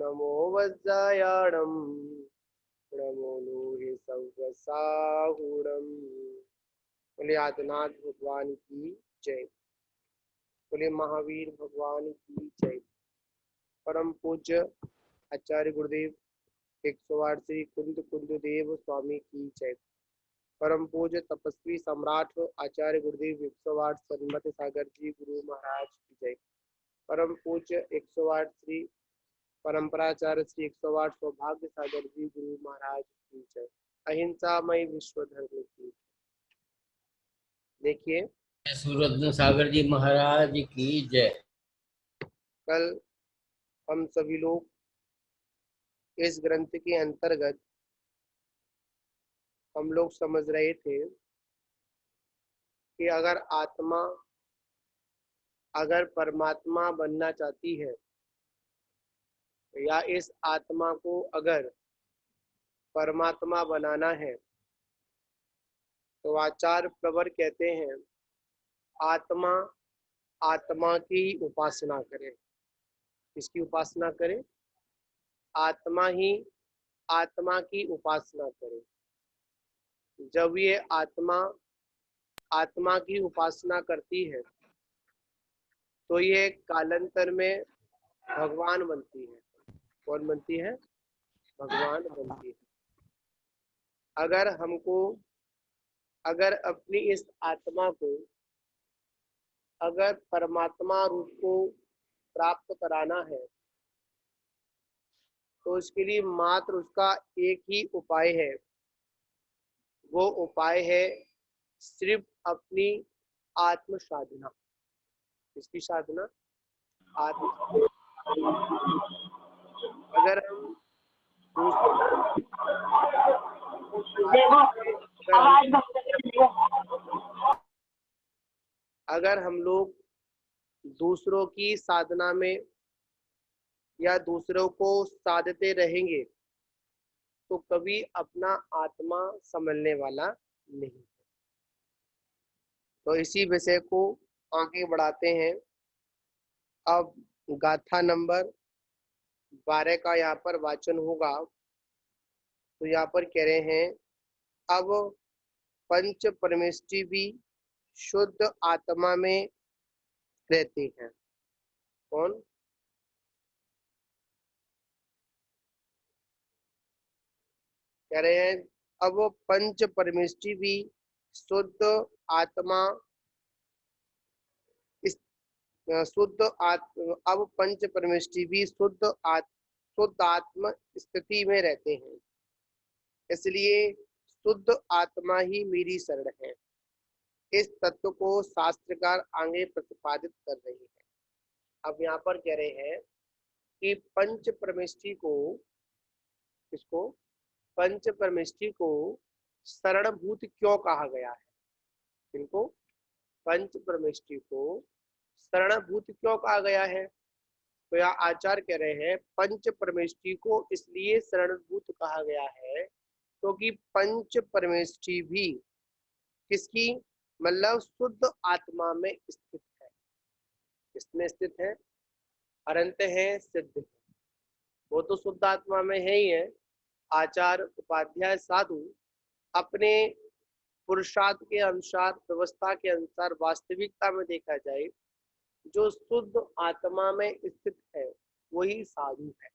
नमो वज्रायाणम नमो लोहे सव्यसाहूणम। बोले आदिनाथ भगवान की जय। बोले महावीर भगवान की जय। परम पूज्य आचार्य गुरुदेव 108 श्री कुंद कुंद देव स्वामी की जय। परम पूज्य तपस्वी सम्राट आचार्य गुरुदेव 108 सन्मत सागर जी गुरु महाराज की जय। परम पूज्य 108 श्री परंपराचार्य श्री 108 सौभाग्य सागर जी गुरु महाराज की जय। अहिंसामय विश्व धर्म की। देखिए, सूरज सागर जी महाराज की जय। कल हम सभी लोग इस ग्रंथ के अंतर्गत हम लोग समझ रहे थे कि अगर परमात्मा बनना चाहती है या इस आत्मा को अगर परमात्मा बनाना है तो आचार्य प्रवर कहते हैं आत्मा आत्मा की उपासना करे। किसकी उपासना करे? आत्मा ही आत्मा की उपासना करे। जब ये आत्मा आत्मा की उपासना करती है तो ये कालांतर में भगवान बनती है। कौन बनती है? भगवान बनती है। अगर अपनी इस आत्मा को अगर परमात्मा रूप को प्राप्त कराना है तो उसके लिए मात्र उसका एक ही उपाय है। वो उपाय है सिर्फ अपनी आत्म साधना। किसकी साधना? आत्म। अगर हम अगर हम लोग दूसरों की साधना में या दूसरों को साधते रहेंगे तो कभी अपना आत्मा संभलने वाला नहीं। तो इसी विषय को आगे बढ़ाते हैं। अब गाथा नंबर 12 का यहाँ पर वाचन होगा। तो यहाँ पर कह रहे हैं अब पंच परमेष्टि भी शुद्ध आत्मा में रहते हैं। कौन? कह रहे हैं अब पंच परमेष्टि भी शुद्ध आत्मा अब पंच परमेष्टि भी शुद्ध आत्म स्थिति में रहते हैं। इसलिए शुद्ध आत्मा ही मेरी शरण है। इस तत्व को शास्त्रकार आगे प्रतिपादित कर रही है। अब यहाँ पर कह रहे हैं कि पंच परमेष्टि को किसको? पंच परमेष्टि को शरणभूत क्यों कहा गया है? इनको पंच परमेष्टि को शरणभूत क्यों कहा गया है? तो यह आचार्य कह रहे हैं पंच परमेष्टि को इसलिए शरणभूत कहा गया है क्योंकि पंच परमेष्टि भी किसकी? मतलब शुद्ध आत्मा में स्थित है। किसमें स्थित है? अनंत है, सिद्ध है। वो तो शुद्ध आत्मा में है ही है। आचार्य उपाध्याय साधु अपने पुरुषार्थ के अनुसार, व्यवस्था के अनुसार, वास्तविकता में देखा जाए जो शुद्ध आत्मा में स्थित है वही साधु है।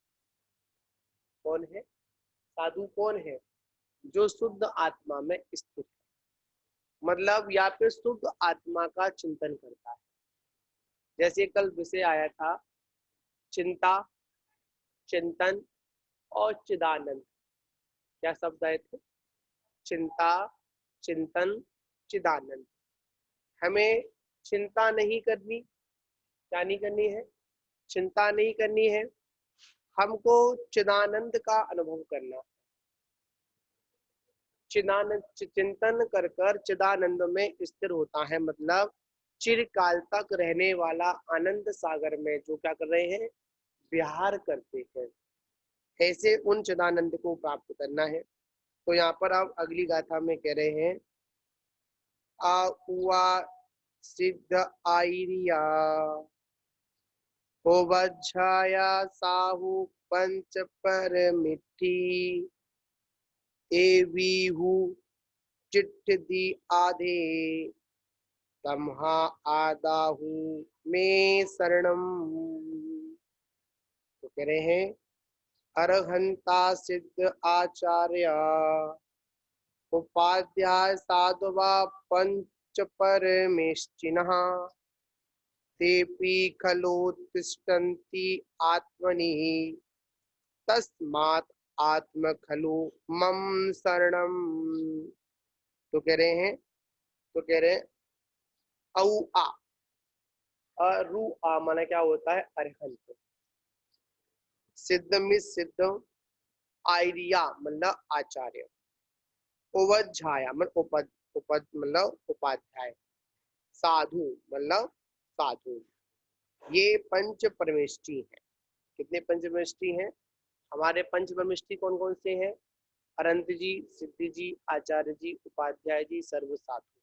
कौन है साधु? कौन है? जो शुद्ध आत्मा में स्थित है। मतलब यहाँ पे शुद्ध आत्मा का चिंतन करता है। जैसे कल विषय आया था चिंता, चिंतन और चिदानंद। क्या शब्द आए थे? चिंता, चिंतन, चिदानंद। हमें चिंता नहीं करनी। क्या नहीं करनी है? चिंता नहीं करनी है। हमको चिदानंद का अनुभव करना। चिदानंद चिंतन कर कर चिदानंद में स्थिर होता है। मतलब चिरकाल तक रहने वाला आनंद सागर में जो क्या कर रहे हैं? विहार करते हैं। ऐसे उन चिदानंद को प्राप्त करना है। तो यहाँ पर अब अगली गाथा में कह रहे हैं आ उआ सिद्ध आइरिया ओवज्झाया साहु पंच पर मिट्टी एवीहु चिट्ठ दी आधे तम्हा आदाहु में शरणम। तो कह रहे हैं अरहंता सिद्ध आचार्य उपाध्याय साधवा पंच परमेष्टिनः तेपि खलोत्तिष्ठन्ति आत्मनि तस्मात् आत्म खलु मम शरणम। तो कह रहे हैं औ आ अरु आ माना क्या होता है अरहंत, सिद्ध में सिद्ध, आर्या मतलब आचार्य, उपध्याय मतलब मतलब उपाध्याय, साधु मतलब साधु, ये पंच परमेष्टि है। कितने पंच परमेष्टि हैं हमारे? पंच परमेष्टि कौन कौन से हैं? अनंत जी, सिद्धि जी, आचार्य जी, उपाध्याय जी, सर्व साधु।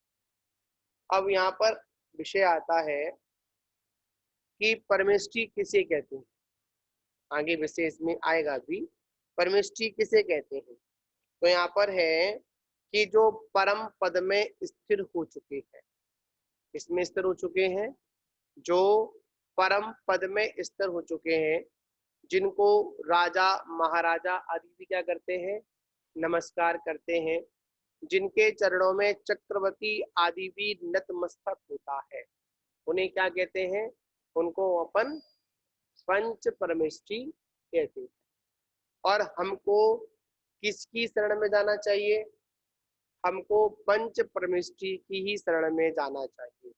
अब यहाँ पर विषय आता है कि परमेष्टि किसे कहते हैं। आगे विषय इसमें आएगा भी, परमेष्टि किसे कहते हैं। तो यहाँ पर है कि जो परम पद में स्थिर हो चुके हैं, इसमें स्थिर हो चुके हैं, जो परम पद में स्थिर हो चुके हैं, जिनको राजा महाराजा आदि भी क्या करते हैं? नमस्कार करते हैं, जिनके चरणों में चक्रवर्ती आदि भी नतमस्तक होता है, उन्हें क्या कहते हैं? उनको अपन पंच परमेष्टि कहते हैं। और हमको किसकी शरण में जाना चाहिए? हमको पंच परमेष्टि की ही शरण में जाना चाहिए,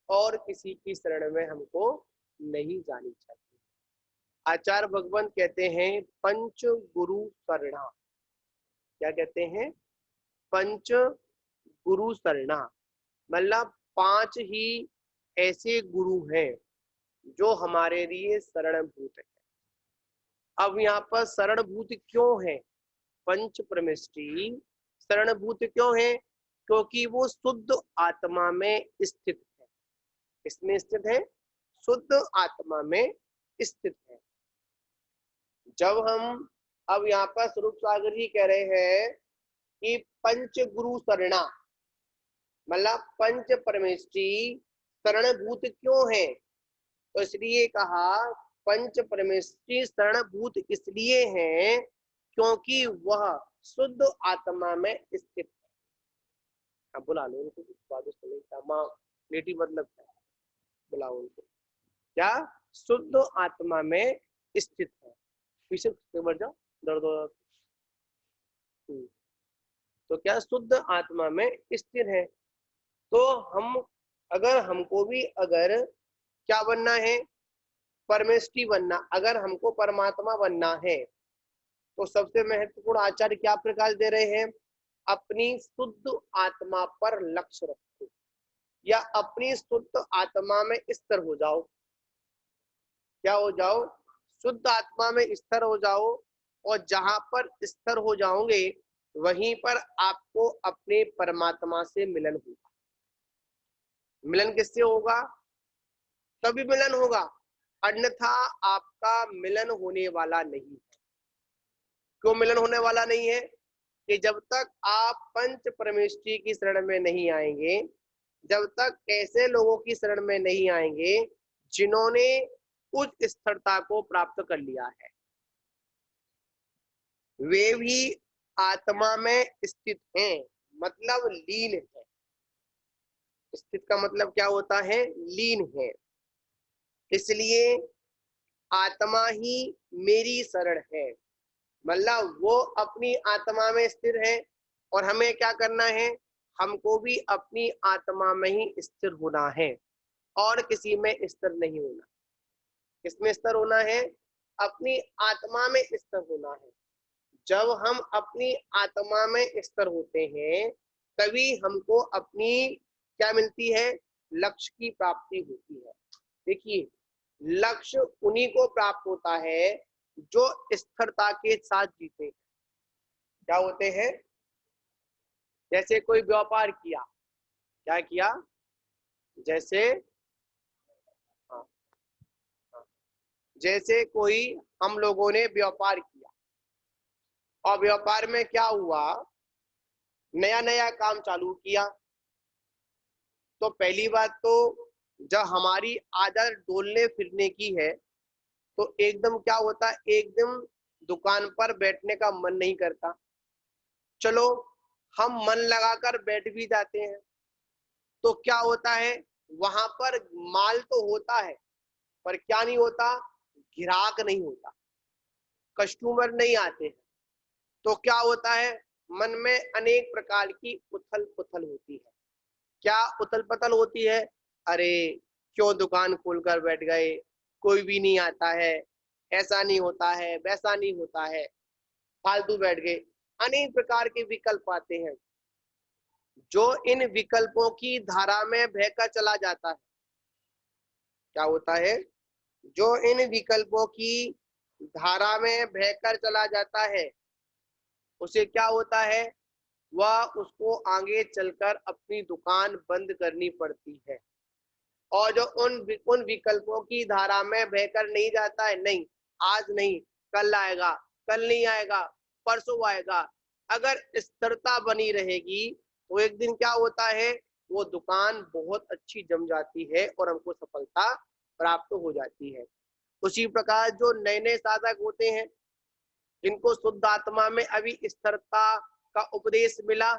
और किसी की शरण में हमको नहीं जानी चाहिए। आचार्य भगवान कहते हैं पंच गुरु शरणा। क्या कहते हैं? पंच गुरु शरणा मतलब 5 ही ऐसे गुरु हैं जो हमारे लिए शरणभूत है। अब यहाँ पर शरणभूत क्यों है? पंच परमेष्टि शरणभूत क्यों है? क्योंकि वो शुद्ध आत्मा में स्थित है। इसमें स्थित है, शुद्ध आत्मा में स्थित है। जब हम अब यहाँ पर स्वरूप सागर जी कह रहे हैं कि पंच गुरु शरणा मतलब पंच परमेष्टि शरणभूत क्यों है, तो इसलिए कहा पंच परमेष्टि शरणभूत इसलिए हैं क्योंकि वह शुद्ध आत्मा में स्थित है। अब बुला लो उनको, स्वादिष्ट नहीं था माँ बेटी मतलब क्या, बुलाओ उनको। क्या? शुद्ध आत्मा में स्थित है। पीछे बढ़ जाओ, दर्द हो। तो क्या शुद्ध आत्मा में स्थिर है। तो हम अगर हमको भी अगर क्या बनना है? परमेष्टि बनना, अगर हमको परमात्मा बनना है तो सबसे महत्वपूर्ण आचार्य क्या प्रकाश दे रहे हैं? अपनी शुद्ध आत्मा पर लक्ष्य रखो, या अपनी शुद्ध आत्मा में स्थिर हो जाओ। क्या हो जाओ? शुद्ध आत्मा में स्थिर हो जाओ, और जहां पर स्थिर हो जाओगे वहीं पर आपको अपने परमात्मा से मिलन होगा। मिलन किससे होगा? तभी मिलन होगा, अन्यथा आपका मिलन होने वाला नहीं है। क्यों मिलन होने वाला नहीं है? कि जब तक आप पंच परमेष्टि की शरण में नहीं आएंगे, जब तक ऐसे लोगों की शरण में नहीं आएंगे जिन्होंने उच्च स्थिरता को प्राप्त कर लिया है, वे भी आत्मा में स्थित हैं, मतलब लीन है। स्थित का मतलब क्या होता है? लीन है। इसलिए आत्मा ही मेरी शरण है, मतलब वो अपनी आत्मा में स्थिर है, और हमें क्या करना है? हमको भी अपनी आत्मा में ही स्थिर होना है, और किसी में स्थिर नहीं होना। किसमें स्थिर होना है? अपनी आत्मा में स्थिर होना है। जब हम अपनी आत्मा में स्थिर होते हैं तभी हमको अपनी क्या मिलती है? लक्ष्य की प्राप्ति होती है। देखिए, लक्ष्य उन्हीं को प्राप्त होता है जो स्थिरता के साथ जीते हैं। क्या होते हैं? जैसे कोई व्यापार किया, क्या किया? जैसे हाँ, हाँ, जैसे कोई हम लोगों ने व्यापार किया और व्यापार में क्या हुआ, नया नया काम चालू किया, तो पहली बात तो जब हमारी आदत डोलने फिरने की है तो एकदम क्या होता है, एकदम दुकान पर बैठने का मन नहीं करता। चलो हम मन लगाकर बैठ भी जाते हैं तो क्या होता है, वहां पर माल तो होता है पर क्या नहीं होता, ग्राहक नहीं होता, कस्टमर नहीं आते हैं। तो क्या होता है, मन में अनेक प्रकार की उथल पुथल होती है। क्या उथल पुथल होती है, अरे क्यों दुकान खोलकर बैठ गए, कोई भी नहीं आता है, ऐसा नहीं होता है, वैसा नहीं होता है, फालतू बैठ गए। अनेक प्रकार के विकल्प आते हैं। जो इन विकल्पों की धारा में बहकर चला जाता है, क्या होता है, जो इन विकल्पों की धारा में बहकर चला जाता है उसे क्या होता है, वह उसको आगे चलकर अपनी दुकान बंद करनी पड़ती है। और जो उन विकल्पों की धारा में बहकर नहीं जाता है, नहीं आज नहीं, कल आएगा, कल नहीं आएगा, परसों आएगा, अगर स्थिरता बनी रहेगी तो एक दिन क्या होता है, वो दुकान बहुत अच्छी जम जाती है और हमको सफलता प्राप्त हो जाती है। उसी प्रकार जो नए नए साधक होते हैं, जिनको शुद्ध आत्मा में अभी स्थिरता का उपदेश मिला,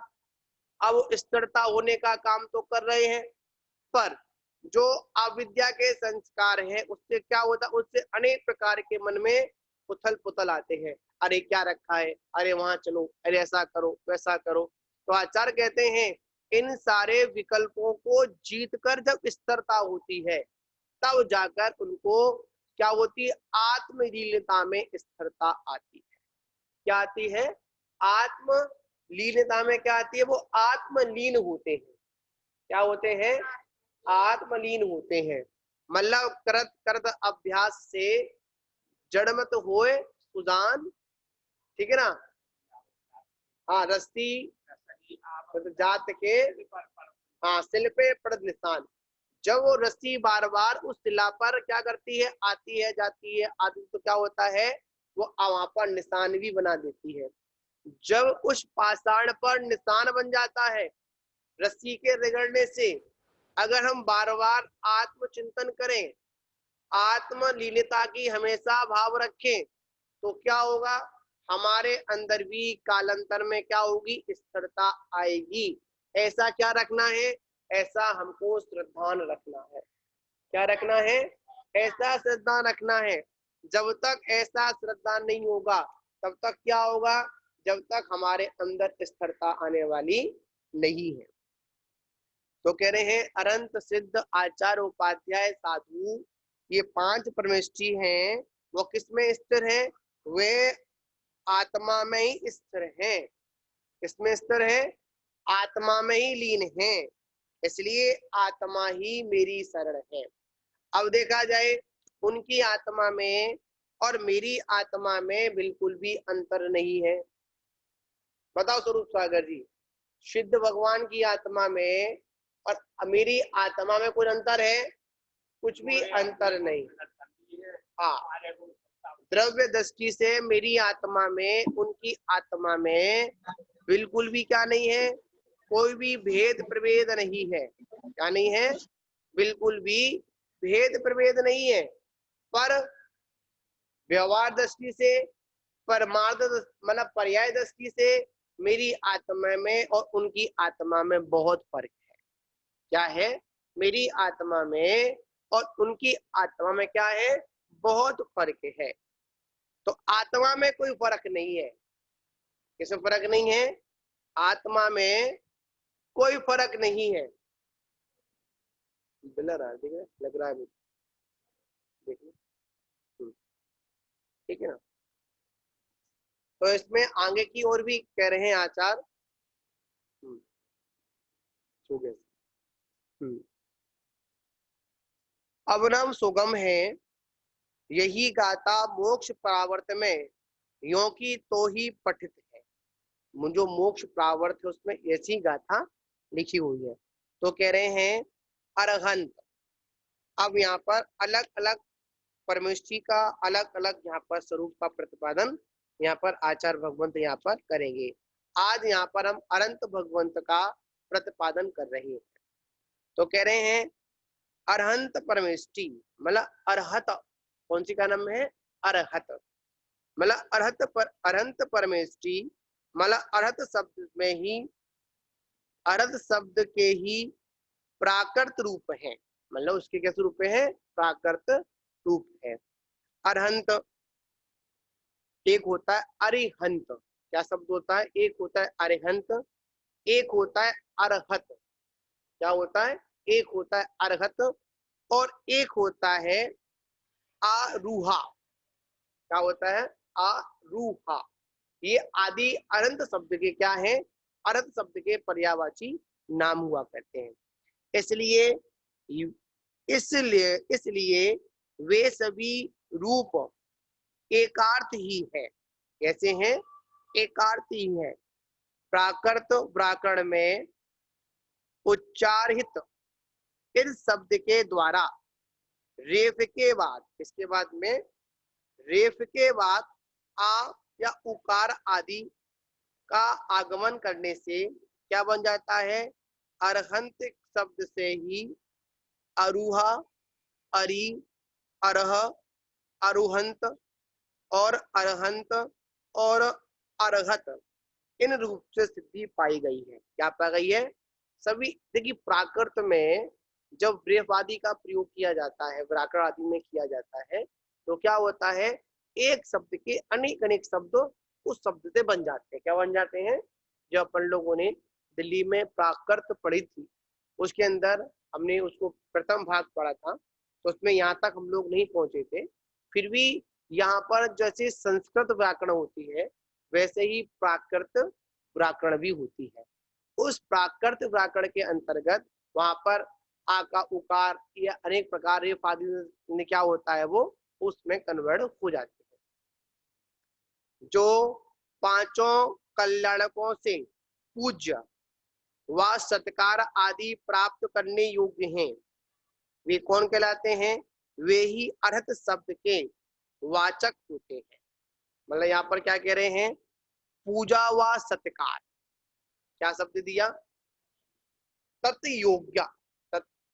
अब स्थिरता होने का काम तो कर रहे हैं, पर जो अविद्या के संस्कार है उससे क्या होता, उससे अनेक प्रकार के मन में उथल पुथल आते हैं। अरे क्या रखा है, अरे वहां चलो, अरे ऐसा करो वैसा करो। तो आचार्य कहते हैं इन सारे विकल्पों को जीतकर जब स्थिरता होती है तब जाकर उनको क्या होती है, आत्मलीनता में स्थिरता आती है। क्या आती है, आत्मलीनता में क्या आती है, वो आत्मलीन होते हैं। क्या होते हैं, आत्मलीन होते हैं। मतलब करत करत अभ्यास से जड़मत होए सुजान, ठीक है ना। हाँ, रस्सी जात के, हाँ सिल पे पड़द निशान। जब वो रस्सी बार बार उस शिला पर क्या करती है, आती है जाती है आती, तो क्या होता है, वो वहां पर निशान भी बना देती है। जब उस पाषाण पर निशान बन जाता है रस्सी के रगड़ने से, अगर हम बार बार आत्मचिंतन करें, आत्मलीनता की हमेशा भाव रखें, तो क्या होगा, हमारे अंदर भी कालांतर में क्या होगी, स्थिरता आएगी। ऐसा क्या रखना है, ऐसा हमको श्रद्धान रखना है। क्या रखना है, ऐसा श्रद्धा रखना है। जब तक ऐसा श्रद्धा नहीं होगा तब तक क्या होगा, जब तक हमारे अंदर स्थिरता आने वाली नहीं है। तो कह रहे हैं अनंत सिद्ध आचार्य उपाध्याय साधु, ये 5 परमेष्ठी हैं, वो किसमें स्थिर है, वे आत्मा में ही स्थिर है। किसमें स्थिर है, आत्मा में ही लीन है, इसलिए आत्मा ही मेरी शरण है। अब देखा जाए उनकी आत्मा में और मेरी आत्मा में बिल्कुल भी अंतर नहीं है। बताओ स्वरूप सागर जी, सिद्ध भगवान की आत्मा में और मेरी आत्मा में कुछ अंतर है, कुछ भी अंतर नहीं। हाँ, द्रव्य दृष्टि से मेरी आत्मा में उनकी आत्मा में बिल्कुल भी क्या नहीं है, कोई भी भेद प्रभेद नहीं है। क्या नहीं है, बिल्कुल भी भेद प्रभेद नहीं है। पर व्यवहार दृष्टि से, परमार्थ मतलब पर्याय दृष्टि से मेरी आत्मा में और उनकी आत्मा में बहुत फर्क है। क्या है, मेरी आत्मा में और उनकी आत्मा में क्या है, बहुत फर्क है। तो आत्मा में कोई फर्क नहीं है। किसमें फर्क नहीं है, आत्मा में कोई फर्क नहीं है। ब्लर आ ठीक है, लग रहा है मुझे, देखिए ठीक है ना। तो इसमें आगे की ओर भी कह रहे हैं आचार्य, अब नाम सुगम है यही गाता मोक्ष प्रावर्त में, यो की तो ही पठित है। जो मोक्ष प्रावर्त है उसमें ऐसी गाथा लिखी हुई है। तो कह रहे हैं अरहंत। अब यहाँ पर अलग अलग परमेष्टि का अलग अलग यहाँ पर स्वरूप का प्रतिपादन यहाँ पर आचार्य भगवंत यहाँ पर करेंगे। आज यहाँ पर हम अनंत भगवंत का प्रतिपादन कर रहे हैं। तो कह रहे हैं अरहंत परमेष्टि मतलब अरहत, कौन सी का नाम है? अरहत, मतलब अरहंत परमेष्टि मतलब अरहत शब्द में ही, अरहत शब्द के ही प्राकृत रूप है, मतलब उसके कैसे रूप है? प्राकृत रूप है। अरहंत एक होता है अरिहंत, क्या शब्द होता है? एक होता है अरिहंत, एक होता है अरहत। क्या होता है? एक होता है अरहत और एक होता है आरूहा। क्या होता है? आरूहा। ये आदि अनंत शब्द के क्या है? अनंत शब्द के पर्यायवाची नाम हुआ करते हैं। इसलिए इसलिए इसलिए वे सभी रूप एकार्थ ही है। कैसे हैं? एकार्थ ही है। प्राकृत व्याकरण में उच्चारित इस शब्द के द्वारा रेफ के बाद, इसके बाद में रेफ के बाद आ या उकार आदि का आगमन करने से क्या बन जाता है? अरहंत शब्द से ही अरूहा, अरि, अरह, अरुहंत और अरहंत और अरहत इन रूप से सिद्धि पाई गई है। क्या पाई गई है? सभी देखिए, प्राकृत में जब रेफ आदि का प्रयोग किया जाता है, व्याकरण आदि में किया जाता है, तो क्या होता है? एक शब्द के अनेक अनेक शब्द उस शब्द से बन जाते हैं। क्या बन जाते हैं? जो अपन लोगों ने दिल्ली में प्राकृत पढ़ी थी, उसके अंदर हमने उसको प्रथम भाग पढ़ा था, तो उसमें यहाँ तक हम लोग नहीं पहुंचे थे। फिर भी यहाँ पर जैसे संस्कृत व्याकरण होती है, वैसे ही प्राकृत व्याकरण भी होती है। उस प्राकृत व्याकरण के अंतर्गत वहां पर आ का उकार या अनेक प्रकार रेफ आदि में क्या होता है? वो उसमें कन्वर्ट हो जाते हैं। जो पांचों कल्याणकों से पूज्य व सत्कार आदि प्राप्त करने योग्य हैं, वे कौन कहलाते हैं? वे ही अर्हत शब्द के वाचक होते हैं। मतलब यहाँ पर क्या कह रहे हैं? पूजा व सत्कार, क्या शब्द दिया? तत्योग्या,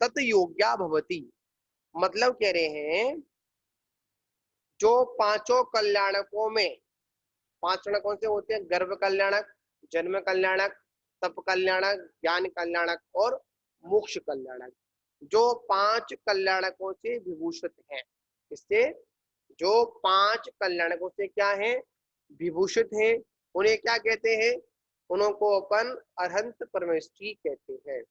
तत्योग्या भवती। मतलब कह रहे हैं जो पांचों कल्याणकों में, पांच कल्याण कौन से होते हैं? गर्भ कल्याणक, जन्म कल्याणक, तप कल्याणक, ज्ञान कल्याणक और मोक्ष कल्याणक। जो पांच कल्याणकों से विभूषित हैं, इससे जो पांच कल्याणकों से क्या है? विभूषित हैं, उन्हें क्या कहते हैं? उनको अपन अरहंत परमेष्टि कहते हैं।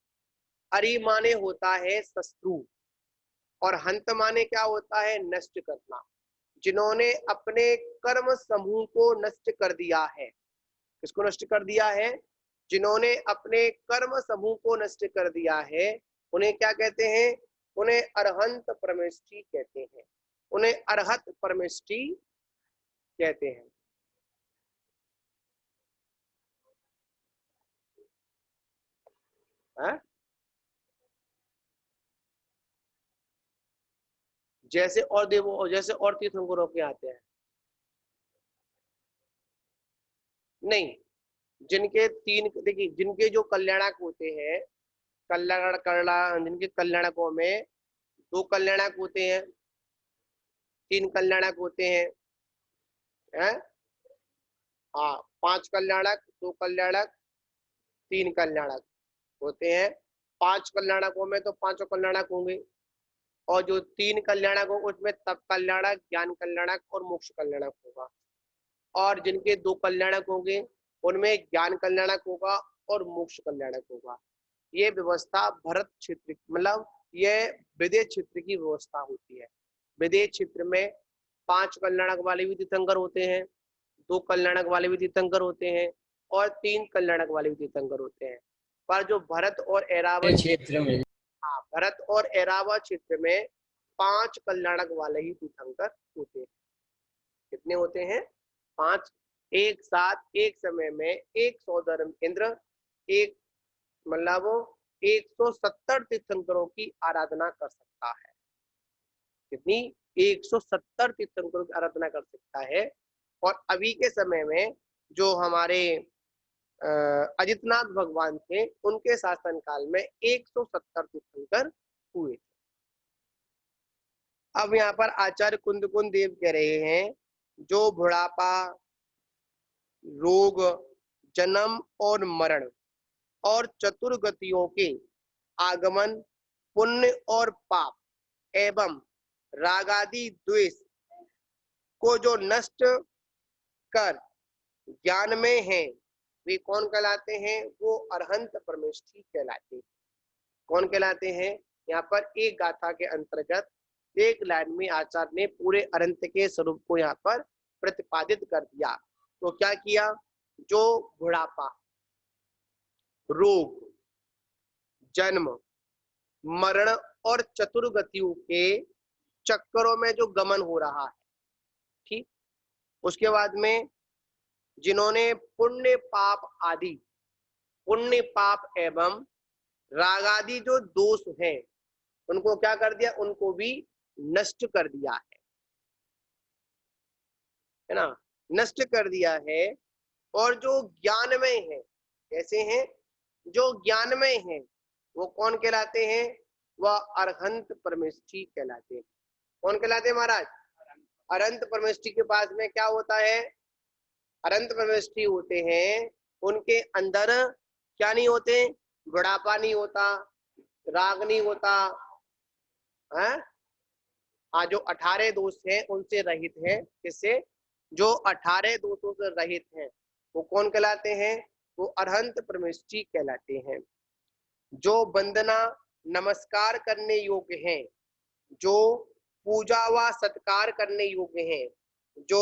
अरि माने होता है शत्रु और हंत माने क्या होता है? नष्ट करना। जिन्होंने अपने कर्म समूह को नष्ट कर दिया है, किसको नष्ट कर दिया है? जिन्होंने अपने कर्म समूह को नष्ट कर दिया है, उन्हें क्या कहते हैं? उन्हें अरहंत परमेष्टि कहते हैं, उन्हें अरहत परमेष्टि कहते हैं। है? जैसे और देवो, जैसे और तीर्थंकरों के आते हैं, नहीं, जिनके तीन, देखिए जिनके जो कल्याणक होते हैं, कल्याण करला, जिनके कल्याणकों में दो कल्याणक होते हैं, तीन कल्याणक होते हैं, हैं? हाँ, पांच कल्याणक, दो कल्याणक, तीन कल्याणक होते हैं। पांच कल्याणकों में तो पांचों कल्याणक होंगे, और जो तीन कल्याणक होंगे उसमें तप कल्याणक, ज्ञान कल्याणक और मोक्ष कल्याणक होगा। और जिनके दो कल्याणक होंगे उनमें ज्ञान कल्याणक होगा और मोक्ष कल्याणक होगा। ये व्यवस्था भरत क्षेत्र, मतलब ये विदेश क्षेत्र की व्यवस्था होती है। विदेश क्षेत्र में पांच कल्याणक वाले भी तीर्थंकर होते हैं, दो कल्याणक वाले भी तीर्थंकर होते हैं और तीन कल्याणक वाले भी तीर्थंकर होते हैं। पर जो भरत और एरावत क्षेत्र में, हाँ, भरत और एरावत क्षेत्र में पांच कल्याणक वाले ही तीर्थंकर होते हैं। कितने होते हैं? पांच। एक साथ एक समय में एक सौधर्म इंद्र, एक मतलब वो 170 तीर्थंकरों की आराधना कर सकता है। कितनी? 170 तीर्थंकरों की आराधना कर सकता है। और अभी के समय में जो हमारे अजितनाथ भगवान थे, उनके शासन काल में 170 तीर्थंकर हुए थे। अब यहाँ पर आचार्य कुंदकुंद देव कह रहे हैं, जो बुढ़ापा, रोग, जन्म और मरण और चतुर्गतियों के आगमन, पुण्य और पाप एवं रागादि द्वेष को जो नष्ट कर ज्ञान में है, वे कौन कहलाते हैं? वो अरहंत परमेष्ठी कहलाते हैं। कौन कहलाते हैं? यहाँ पर एक गाथा के अंतर्गत एक लाइन में आचार्य ने पूरे अरहंत के स्वरूप को यहाँ पर प्रतिपादित कर दिया। तो क्या किया? जो बुढ़ापा, रोग, जन्म, मरण और चतुर्गतियों के चक्करों में जो गमन हो रहा है, ठीक। उसके बाद में जिन्होंने पुण्य पाप एवं रागादि जो दोष हैं, उनको क्या कर दिया? उनको भी नष्ट कर दिया है ना, नष्ट कर दिया है। और जो ज्ञान में है, कैसे हैं? जो ज्ञान में है वो कौन कहलाते हैं? वह अरहंत परमेष्ठी कहलाते हैं। कौन कहलाते हैं महाराज? अरहंत परमेष्ठी के पास में क्या होता है? अरहंत परमेष्ठी होते हैं, उनके अंदर क्या नहीं होते? बुढ़ापा नहीं होता, राग नहीं होता है। हाँ, जो 18 दोष हैं उनसे रहित है। किससे? जो 18 दोषों से रहित हैं, वो कौन कहलाते हैं? वो अरहंत परमेष्ठी कहलाते हैं। जो वंदना नमस्कार करने योग्य हैं, जो पूजा व सत्कार करने योग्य हैं, जो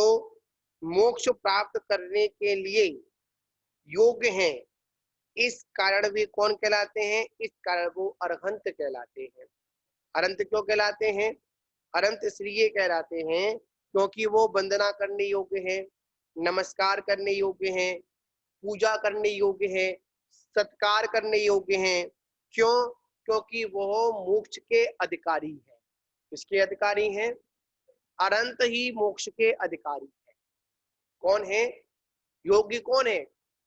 मोक्ष प्राप्त करने के लिए योग्य हैं, इस कारण वे कौन कहलाते हैं? इस कारण वो अरहंत कहलाते हैं। अरहंत क्यों कहलाते हैं? अरहंत इसलिए कहलाते हैं क्योंकि वो वंदना करने योग्य हैं, नमस्कार करने योग्य हैं, पूजा करने योग्य हैं, सत्कार करने योग्य हैं। क्यों? क्योंकि वो मोक्ष के अधिकारी हैं। किसके अधिकारी हैं? अरहंत ही मोक्ष के अधिकारी है। कौन है? योग्य कौन है?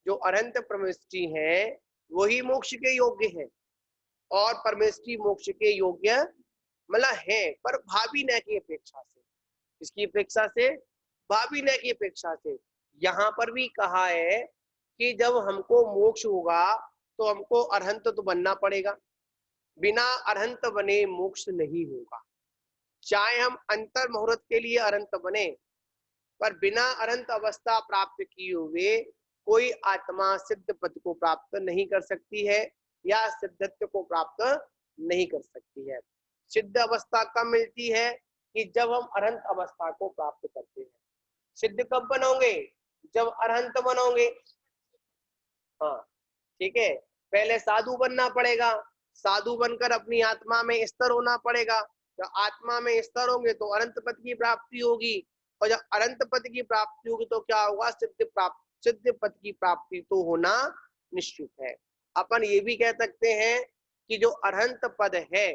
जो अरहंत परमेष्ठी है, वही मोक्ष के योग्य है। और परमेष्ठी मोक्ष के योग्य मतलब है, पर भावी न की अपेक्षा से। इसकी अपेक्षा से? भावी न की अपेक्षा से। यहाँ पर भी कहा है कि जब हमको मोक्ष होगा तो हमको अरहंत तो बनना पड़ेगा। बिना अरहंत बने मोक्ष नहीं होगा। चाहे हम अंतर मुहूर्त के लिए अरहंत बने, पर बिना अरहंत अवस्था प्राप्त किए हुए कोई आत्मा सिद्ध पद को प्राप्त नहीं कर सकती है या सिद्धत्व को प्राप्त नहीं कर सकती है। सिद्ध अवस्था कब मिलती है? कि जब हम अरहंत अवस्था को प्राप्त करते हैं। सिद्ध कब बनोगे? जब अरहंत बनोगे। हाँ, ठीक है। पहले साधु बनना पड़ेगा, साधु बनकर अपनी आत्मा में स्थिर होना पड़ेगा। जब आत्मा में स्थिर होंगे तो अनंत पद की प्राप्ति होगी, और जब अनंत पद की प्राप्ति होगी तो क्या होगा? सिद्ध पद की प्राप्ति तो होना निश्चित है। अपन ये भी कह सकते हैं कि जो अरहंत पद है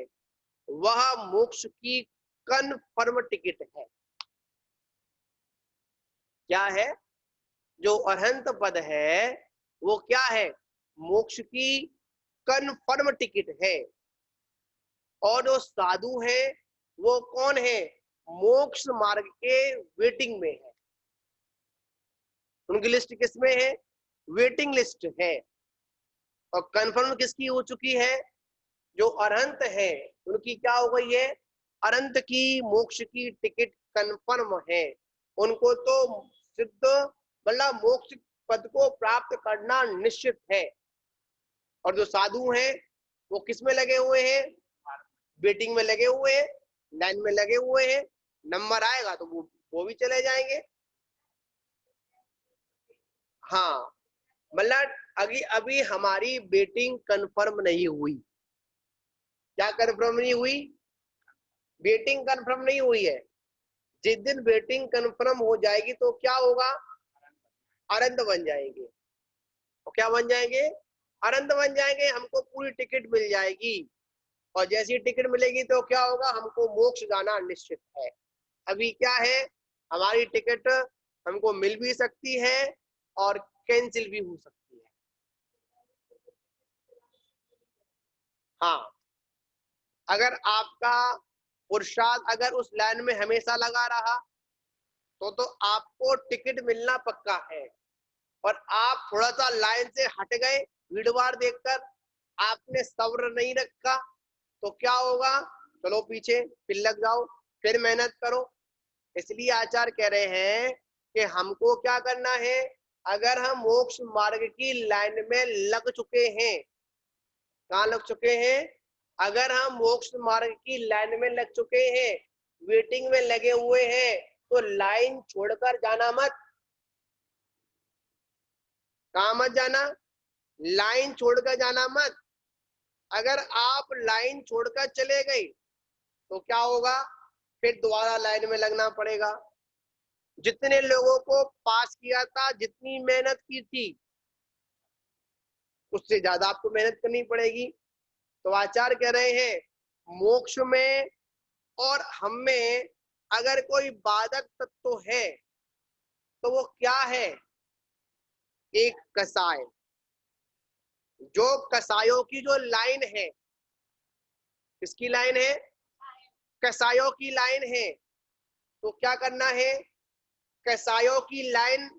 वह मोक्ष की कन्फर्म टिकट है। क्या है? जो अरहंत पद है वो क्या है? मोक्ष की कन्फर्म टिकट है। और जो साधु है वो कौन है? मोक्ष मार्ग के वेटिंग में है। उनकी लिस्ट किसमें है? वेटिंग लिस्ट है। और कंफर्म किसकी हो चुकी है? जो अरहंत है उनकी क्या हो गई है? अरहंत की मोक्ष की टिकट कंफर्म है। उनको तो सिद्ध मतलब मोक्ष पद को प्राप्त करना निश्चित है। और जो साधु हैं वो किस में लगे हुए हैं? वेटिंग में लगे हुए हैं, लाइन में लगे हुए हैं। नंबर आएगा तो वो भी चले जाएंगे। हाँ, मतलब अभी हमारी वेटिंग कंफर्म नहीं हुई। क्या कंफर्म नहीं हुई? वेटिंग कंफर्म नहीं हुई है। जिस दिन वेटिंग कंफर्म हो जाएगी तो क्या होगा? अरहंत बन जाएंगे। और क्या बन जाएंगे? अरहंत बन जाएंगे। हमको पूरी टिकट मिल जाएगी। और जैसी टिकट मिलेगी तो क्या होगा? हमको मोक्ष जाना निश्चित है। अभी क्या है, हमारी टिकट हमको मिल भी सकती है और कैंसिल भी हो सकती है। हाँ, अगर आपका पुरुषार्थ अगर उस लाइन में हमेशा लगा रहा तो आपको टिकट मिलना पक्का है। और आप थोड़ा सा लाइन से हट गए, भीड़ भाड़ देखकर आपने सब्र नहीं रखा, तो क्या होगा, चलो पीछे फिर लग जाओ, फिर मेहनत करो। इसलिए आचार्य कह रहे हैं कि हमको क्या करना है, अगर हम मोक्ष मार्ग की लाइन में लग चुके हैं, कहाँ लग चुके हैं, अगर हम मोक्ष मार्ग की लाइन में लग चुके हैं, वेटिंग में लगे हुए हैं, तो लाइन छोड़कर जाना मत। कहाँ मत जाना, लाइन छोड़कर जाना मत। अगर आप लाइन छोड़कर चले गए तो क्या होगा, फिर दोबारा लाइन में लगना पड़ेगा। जितने लोगों को पास किया था, जितनी मेहनत की थी, उससे ज्यादा आपको मेहनत करनी पड़ेगी। तो आचार्य कह रहे हैं मोक्ष में और हम में अगर कोई बाधक तत्व है तो वो क्या है, एक कसाय। जो कसायों की जो लाइन है, किसकी लाइन है, कसायों की लाइन है। तो क्या करना है, कसायों की लाइन,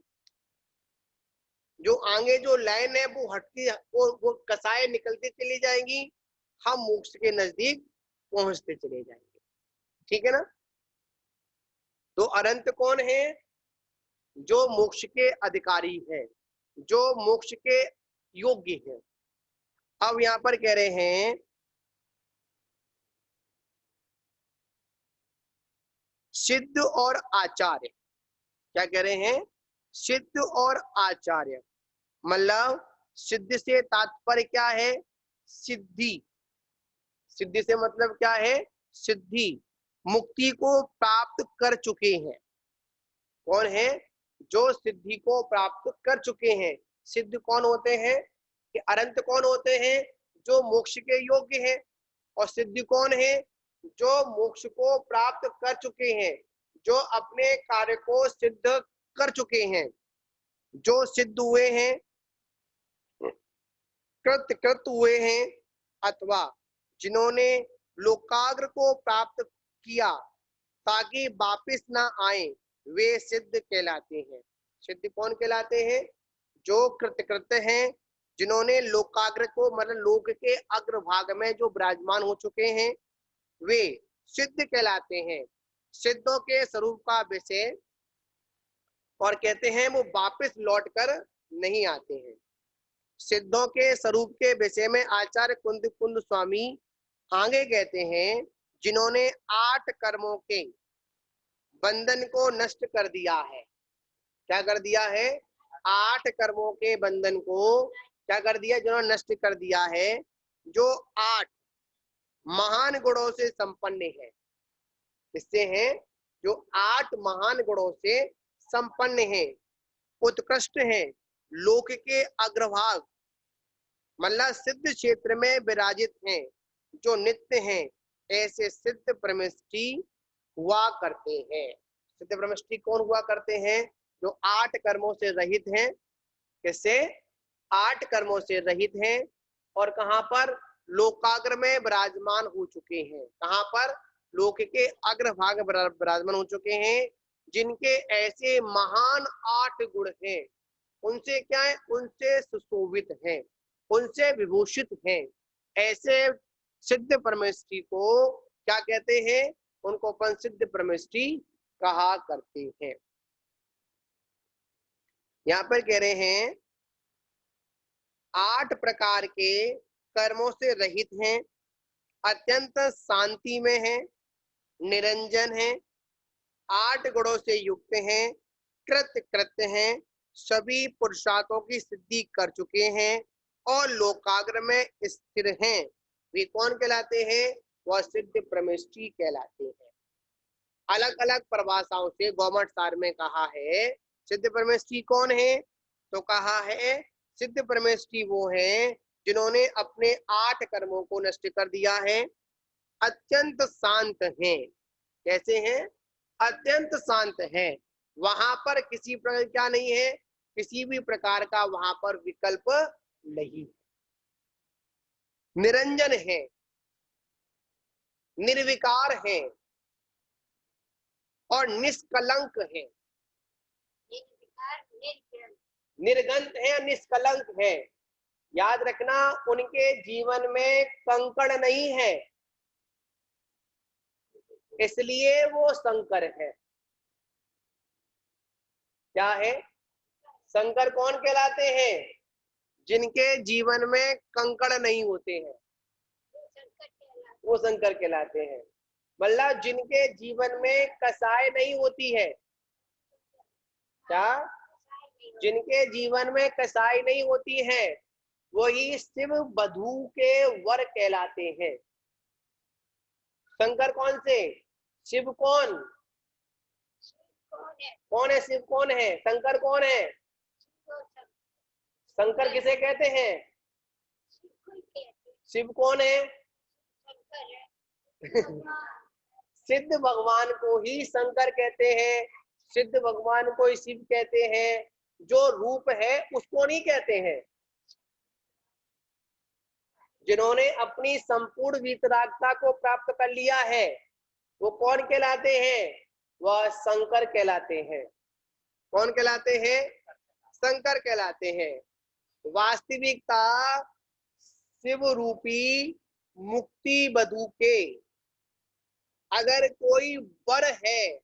जो आगे जो लाइन है वो हटती, वो कसाय निकलती चली जाएंगी, हम मोक्ष के नजदीक पहुंचते चले जाएंगे। ठीक है ना। तो अनंत कौन है, जो मोक्ष के अधिकारी है, जो मोक्ष के योग्य है। अब यहां पर कह रहे हैं सिद्ध और आचार्य। क्या कह रहे हैं, सिद्ध और आचार्य। मतलब सिद्ध से तात्पर्य क्या है, सिद्धि। सिद्धि से मतलब क्या है, सिद्धि, मुक्ति को प्राप्त कर चुके हैं। कौन है, जो सिद्धि को प्राप्त कर चुके हैं। सिद्ध कौन होते हैं, कि अनंत कौन होते हैं, जो मोक्ष के योग्य हैं। और सिद्धि कौन है, जो मोक्ष को प्राप्त कर चुके हैं, जो अपने कार्य को सिद्ध कर चुके हैं, जो सिद्ध हुए हैं, कृत हुए हैं, अथवा जिन्होंने लोकाग्र को प्राप्त किया ताकि वापिस ना आए, वे सिद्ध कहलाते हैं। सिद्ध कौन कहलाते हैं, जो कृतकृत्य हैं, जिन्होंने लोकाग्र को मतलब लोक के अग्रभाग में जो विराजमान हो चुके हैं, वे सिद्ध कहलाते हैं। सिद्धों के स्वरूप का विषय, और कहते हैं वो वापस लौट कर नहीं आते हैं। सिद्धों के स्वरूप के विषय में आचार्य कुंद कुंद स्वामी आगे कहते हैं, जिन्होंने 8 कर्मों के बंधन को नष्ट कर दिया है। क्या कर दिया है, 8 कर्मों के बंधन को क्या कर दिया, जिन्होंने नष्ट कर दिया है, जो 8 महान गुणों से संपन्न है। किससे हैं, जो 8 महान गुणों से संपन्न है, उत्कृष्ट है, लोक के अग्रभाग मतलब सिद्ध क्षेत्र में विराजित हैं, जो नित्य हैं, ऐसे सिद्ध परमेष्ठी हुआ करते हैं। सिद्ध परमेष्ठी कौन हुआ करते हैं, जो 8 कर्मों से रहित हैं। किससे, 8 कर्मों से रहित हैं, और कहां पर, लोकाग्र में विराजमान हो चुके हैं। कहां पर, लोक के अग्रभाग विराजमान हो चुके हैं, जिनके ऐसे महान 8 गुण हैं। उनसे क्या है, उनसे सुशोभित हैं, उनसे विभूषित हैं। ऐसे सिद्ध परमेष्ठी को क्या कहते हैं, उनको अपन सिद्ध परमेष्ठी कहा करते हैं। यहाँ पर कह रहे हैं 8 प्रकार के कर्मों से रहित हैं, अत्यंत शांति में हैं, निरंजन हैं, 8 गुणों से युक्त हैं, कृत्य हैं, सभी पुरुषार्थों की सिद्धि कर चुके हैं और लोकाग्र में स्थिर हैं। वे कौन कहलाते हैं, वह सिद्ध परमेष्ठी कहलाते हैं। अलग अलग परिभाषाओं से गौमठ सार में कहा है सिद्ध परमेष्ठी कौन है, तो कहा है सिद्ध परमेष्ठी वो हैं जिन्होंने अपने 8 कर्मों को नष्ट कर दिया है, अत्यंत शांत हैं। कैसे हैं, अत्यंत शांत है, वहां पर किसी प्रकार क्या नहीं है, किसी भी प्रकार का वहां पर विकल्प नहीं, निरंजन है, निर्विकार है और निष्कलंक है, निर्गंत है, निष्कलंक है। याद रखना, उनके जीवन में कंकड़ नहीं है, इसलिए वो शंकर है। क्या है? शंकर कौन कहलाते हैं? जिनके जीवन में कंकड़ नहीं होते हैं, वो शंकर कहलाते हैं। मतलब जिनके जीवन में कसाय नहीं होती है। क्या? जिनके जीवन में कसाई नहीं होती है, वही शिव बधू के वर कहलाते हैं। शंकर कौन से? शिव कौन? कौन है शिव? कौन है शंकर? कौन है शंकर? किसे कहते हैं? शिव कौन है? सिद्ध भगवान को ही शंकर कहते हैं, सिद्ध भगवान को ही शिव कहते हैं। जो रूप है उसको नहीं कहते हैं। जिन्होंने अपनी संपूर्ण वीतरागता को प्राप्त कर लिया है, वो कौन कहलाते हैं? वह शंकर कहलाते हैं। कौन कहलाते हैं? शंकर कहलाते हैं। वास्तविकता शिव रूपी मुक्ति बधू के अगर कोई वर है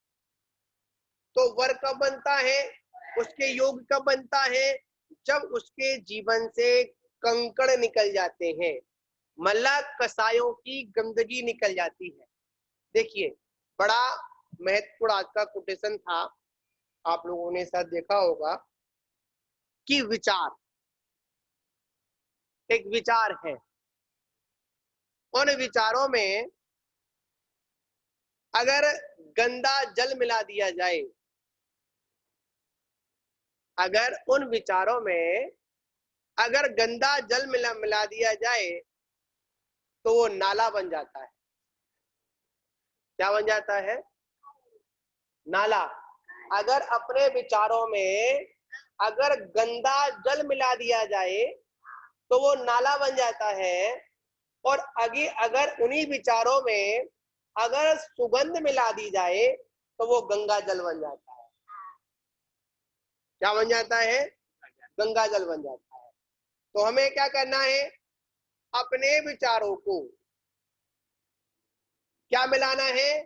तो वर कब बनता है? उसके योग कब बनता है? जब उसके जीवन से कंकड़ निकल जाते हैं, मतलब कसायों की गंदगी निकल जाती है। देखिए, बड़ा महत्वपूर्ण आज का कोटेशन था, आप लोगों ने शायद देखा होगा कि विचार, एक विचार है, उन विचारों में अगर गंदा जल मिला दिया जाए, अगर उन विचारों में अगर गंदा जल मिला दिया जाए तो वो नाला बन जाता है। क्या बन जाता है? नाला। अगर अपने विचारों में अगर गंदा जल मिला दिया जाए तो वो नाला बन जाता है, और आगे अगर उन्हीं विचारों में अगर सुगंध मिला दी जाए तो वो गंगा जल बन जाता है। क्या बन जाता है? गंगा जल बन जाता है। तो हमें क्या करना है? अपने विचारों को क्या मिलाना है?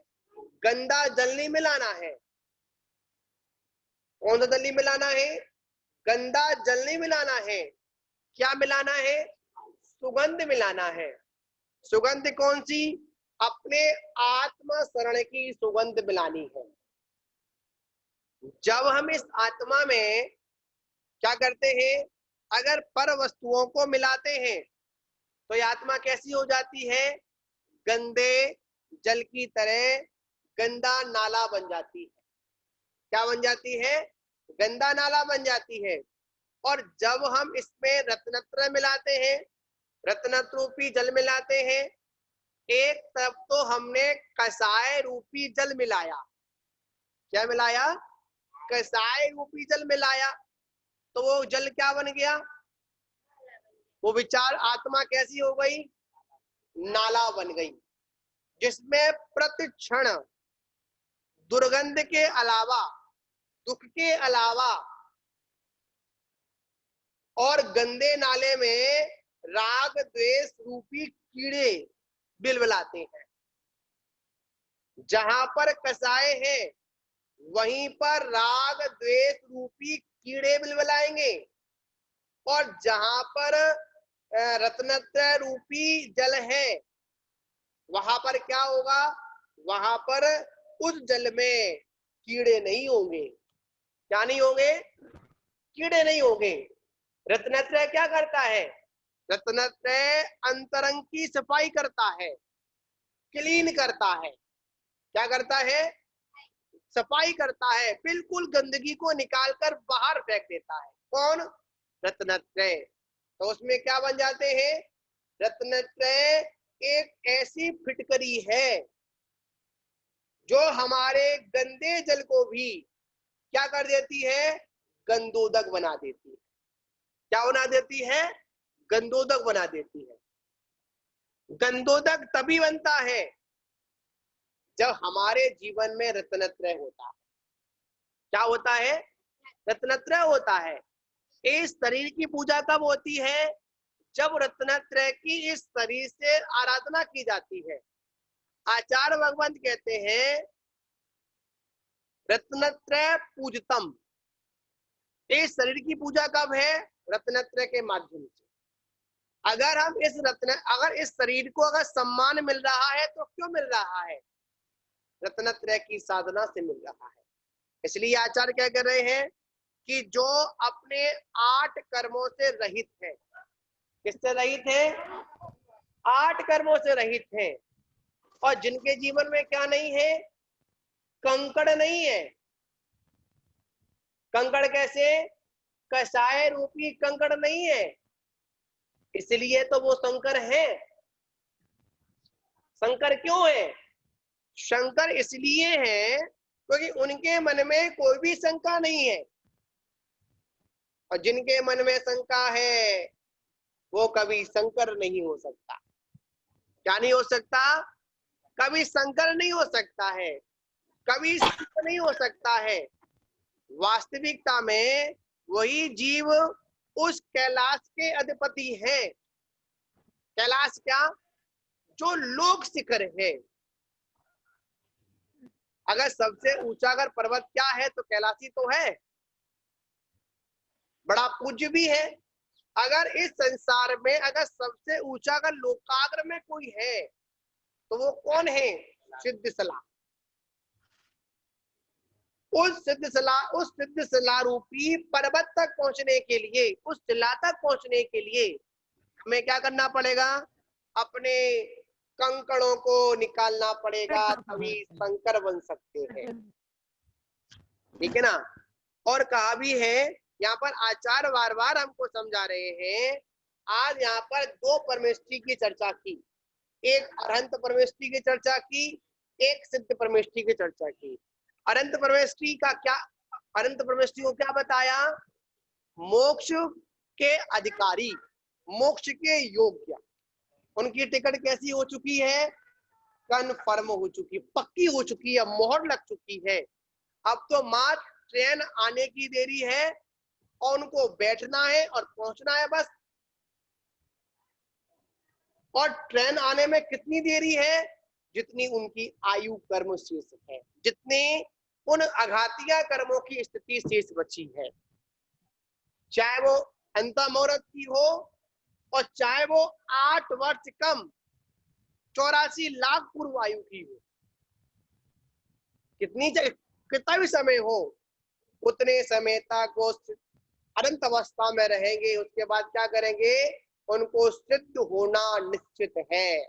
गंदा जल नहीं मिलाना है। कौन सा जल नहीं मिलाना है? गंदा जल नहीं मिलाना है। क्या मिलाना है? सुगंध मिलाना है। सुगंध कौन सी? अपने आत्मा शरण की सुगंध मिलानी है। जब हम इस आत्मा में क्या करते हैं, अगर पर वस्तुओं को मिलाते हैं तो ये आत्मा कैसी हो जाती है? गंदे जल की तरह गंदा नाला बन जाती है। क्या बन जाती है? गंदा नाला बन जाती है। और जब हम इसमें रत्नत्र मिलाते हैं, रत्नत्र रूपी जल मिलाते हैं, एक तरफ तो हमने कसाय रूपी जल मिलाया। क्या मिलाया? कसाय रूपी जल मिलाया, तो वो जल क्या बन गया? वो विचार आत्मा कैसी हो गई? नाला बन गई, जिसमें प्रतिक्षण दुर्गंध के अलावा, दुख के अलावा और गंदे नाले में राग द्वेष रूपी कीड़े बिलबिलाते हैं। जहां पर कसाय है वहीं पर राग द्वेष रूपी कीड़े बिलबिलाएंगे, और जहां पर रत्नत्रय रूपी जल है वहां पर क्या होगा? वहां पर उस जल में कीड़े नहीं होंगे। क्या नहीं होंगे? कीड़े नहीं होंगे। रत्नत्रय क्या करता है? रत्नत्रय अंतरंग की सफाई करता है, क्लीन करता है। क्या करता है? सफाई करता है, बिल्कुल गंदगी को निकालकर बाहर फेंक देता है। कौन? रत्नत्रय। तो उसमें क्या बन जाते हैं? रत्नत्रय एक ऐसी फिटकरी है जो हमारे गंदे जल को भी क्या कर देती है, गंदोदक बना देती है। क्या बना देती है, गंदोदक बना देती है। गंदोदक तभी बनता है जब हमारे जीवन में रत्नत्रय होता है। क्या होता है, रत्नत्रय होता है। इस शरीर की पूजा कब होती है, जब रत्नत्रय की इस शरीर से आराधना की जाती है। आचार्य भगवंत कहते हैं रत्नत्रय पूजतम। इस शरीर की पूजा कब है, रत्नत्रय के माध्यम से। अगर हम अगर इस शरीर को अगर सम्मान मिल रहा है तो क्यों मिल रहा है, रत्नत्रय की साधना से मिल रहा है। इसलिए आचार्य क्या कर रहे हैं कि जो अपने 8 कर्मों से रहित है, किससे रहित है, 8 कर्मों से रहित है, और जिनके जीवन में क्या नहीं है, कंकड़ नहीं है। कंकड़ कैसे, कषाय रूपी कंकड़ नहीं है, इसलिए तो वो शंकर है। शंकर क्यों है, शंकर इसलिए है क्योंकि उनके मन में कोई भी शंका नहीं है, और जिनके मन में शंका है वो कभी शंकर नहीं हो सकता। क्या नहीं हो सकता, कभी शंकर नहीं हो सकता है, कभी शिव नहीं हो सकता है। वास्तविकता में वही जीव उस कैलाश के अधिपति है। कैलाश क्या, जो लोक शिखर है। अगर सबसे ऊंचा अगर पर्वत क्या है तो कैलाशी तो है, बड़ा पूज्य भी है। अगर इस संसार में अगर सबसे ऊंचा अगर लोकाग्र में कोई है तो वो कौन है, सिद्धशिला। उस सिद्धशिला रूपी पर्वत तक पहुंचने के लिए, उस शिला तक पहुंचने के लिए हमें क्या करना पड़ेगा, अपने कंकड़ों को निकालना पड़ेगा, तभी शंकर बन सकते हैं। ठीक है ना। और कहा भी है, यहाँ पर आचार्य बार बार हमको समझा रहे हैं। आज यहाँ पर 2 परमेष्ठी की चर्चा की, एक अनंत परमेष्ठी की चर्चा की, एक सिद्ध परमेष्ठी की चर्चा की। अनंत परमेष्ठी का क्या, अनंत परमेष्ठी को क्या बताया, मोक्ष के अधिकारी, मोक्ष के योग्य, उनकी टिकट कैसी हो चुकी है, कन्फर्म हो चुकी, पक्की हो चुकी है, मोहर लग चुकी है। अब तो मात्र ट्रेन आने की देरी है और उनको बैठना है और पहुंचना है बस। और ट्रेन आने में कितनी देरी है, जितनी उनकी आयु कर्म शेष है, जितने उन अघातिया कर्मों की स्थिति शेष बची है, चाहे वो अंत मुहूर्त की हो और चाहे वो 8 वर्ष कम 84 लाख पूर्व आयु की हो, कितना भी समय हो, उतने समय तक वो अनंत अवस्था में रहेंगे। उसके बाद क्या करेंगे, उनको सिद्ध होना निश्चित है।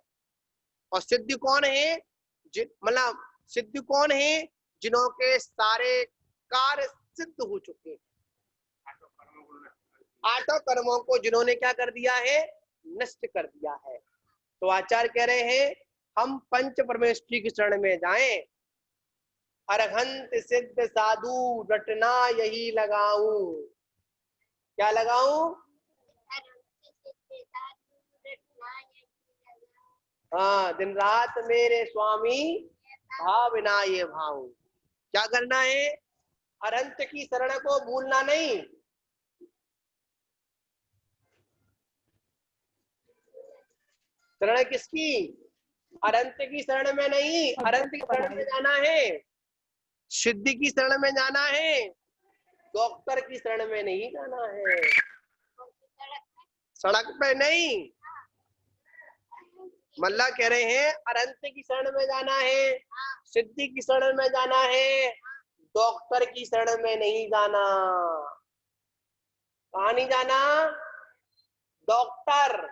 और सिद्ध कौन है, मतलब सिद्ध कौन है, जिन्हों के सारे कार्य सिद्ध हो चुके हैं, 8 कर्मों को जिन्होंने क्या कर दिया है, नष्ट कर दिया है। तो आचार्य कह रहे हैं हम पंच परमेष्ठी की शरण में जाएं। अरहंत सिद्ध साधु रटना यही लगाऊं, क्या लगाऊं, हाँ, दिन रात मेरे स्वामी भाव ना ये भाव। क्या करना है, अनंत की शरण को भूलना नहीं। शरण किसकी, अनंत की शरण में नहीं, अनंत की शरण में जाना है, सिद्धि की शरण में जाना है, डॉक्टर की शरण में नहीं जाना है, सड़क पे नहीं। मल्ला कह रहे हैं अनंत की शरण में जाना है, सिद्धि की शरण में जाना है, डॉक्टर की शरण में नहीं जाना। कहाँ नहीं जाना, डॉक्टर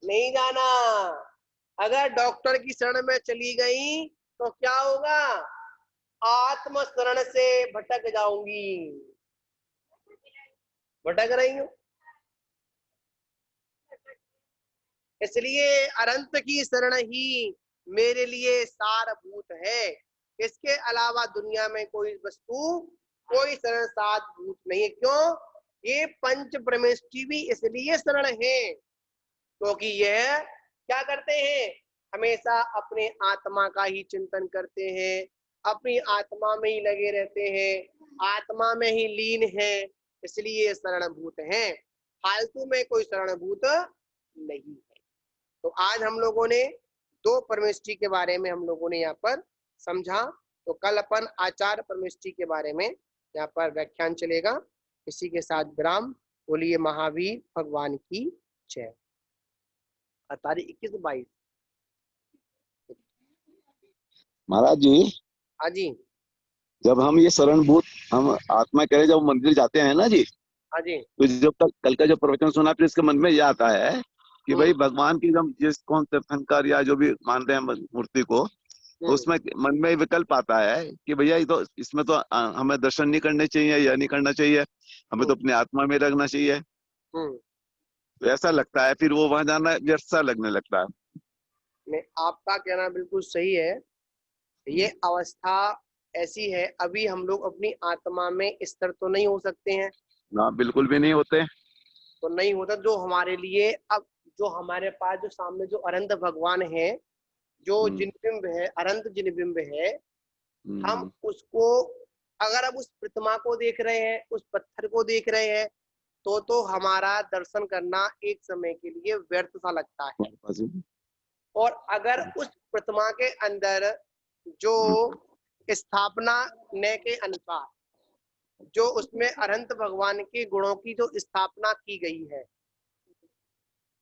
नहीं जाना। अगर डॉक्टर की शरण में चली गई तो क्या होगा, आत्म शरण से भटक जाऊंगी, भटक रही हूं। इसलिए अनंत की शरण ही मेरे लिए सारभूत है। इसके अलावा दुनिया में कोई वस्तु, कोई शरण सारभूत नहीं है। क्यों? ये पंच परमेष्टि भी इसलिए शरण है क्योंकि यह क्या करते हैं, हमेशा अपने आत्मा का ही चिंतन करते हैं, अपनी आत्मा में ही लगे रहते हैं, आत्मा में ही लीन है, इसलिए शरणभूत हैं। फालतू में कोई शरणभूत नहीं है। तो आज हम लोगों ने दो परमेष्टि के बारे में हम लोगों ने यहाँ पर समझा। तो कल अपन आचार परमेष्टि के बारे में यहाँ पर व्याख्यान चलेगा। इसी के साथ विराम। बोलिए महावीर भगवान की जय। तारीख 21-22। महाराज जी, हाँ जी। जब हम ये शरणभूत हम आत्मा कह रहे, जब मंदिर जाते हैं ना जी, हाँ जी। तो जब तक कल का जो प्रवचन सुना, फिर इसके मन में यह आता है कि भाई भगवान की जब जिस कौन तीर्थंकर या जो भी मान रहे हैं मूर्ति को, तो उसमें मन में विकल्प आता है कि भैया ये तो इसमें तो हमें दर्शन नहीं करने चाहिए या नहीं करना चाहिए, हमें तो अपनी आत्मा में रखना चाहिए। तो ऐसा लगता है, फिर वो वहां जाना व्यर्थ सा लगने लगता है। नहीं, आपका कहना बिल्कुल सही है। ये अवस्था ऐसी है, अभी हम लोग अपनी आत्मा में स्थिर तो नहीं हो सकते हैं ना, बिल्कुल भी नहीं होते। तो नहीं होता। जो हमारे लिए अब जो हमारे पास जो सामने जो अनंत भगवान है, जो जिनबिंब है, अनंत जिनबिंब है, हम उसको अगर अब उस प्रतिमा को देख रहे हैं, उस पत्थर को देख रहे हैं, तो हमारा दर्शन करना एक समय के लिए व्यर्थ सा लगता है। और अगर उस प्रतिमा के अंदर जो स्थापना न के अनुसार जो उसमें अनंत भगवान के गुणों की जो स्थापना की गई है,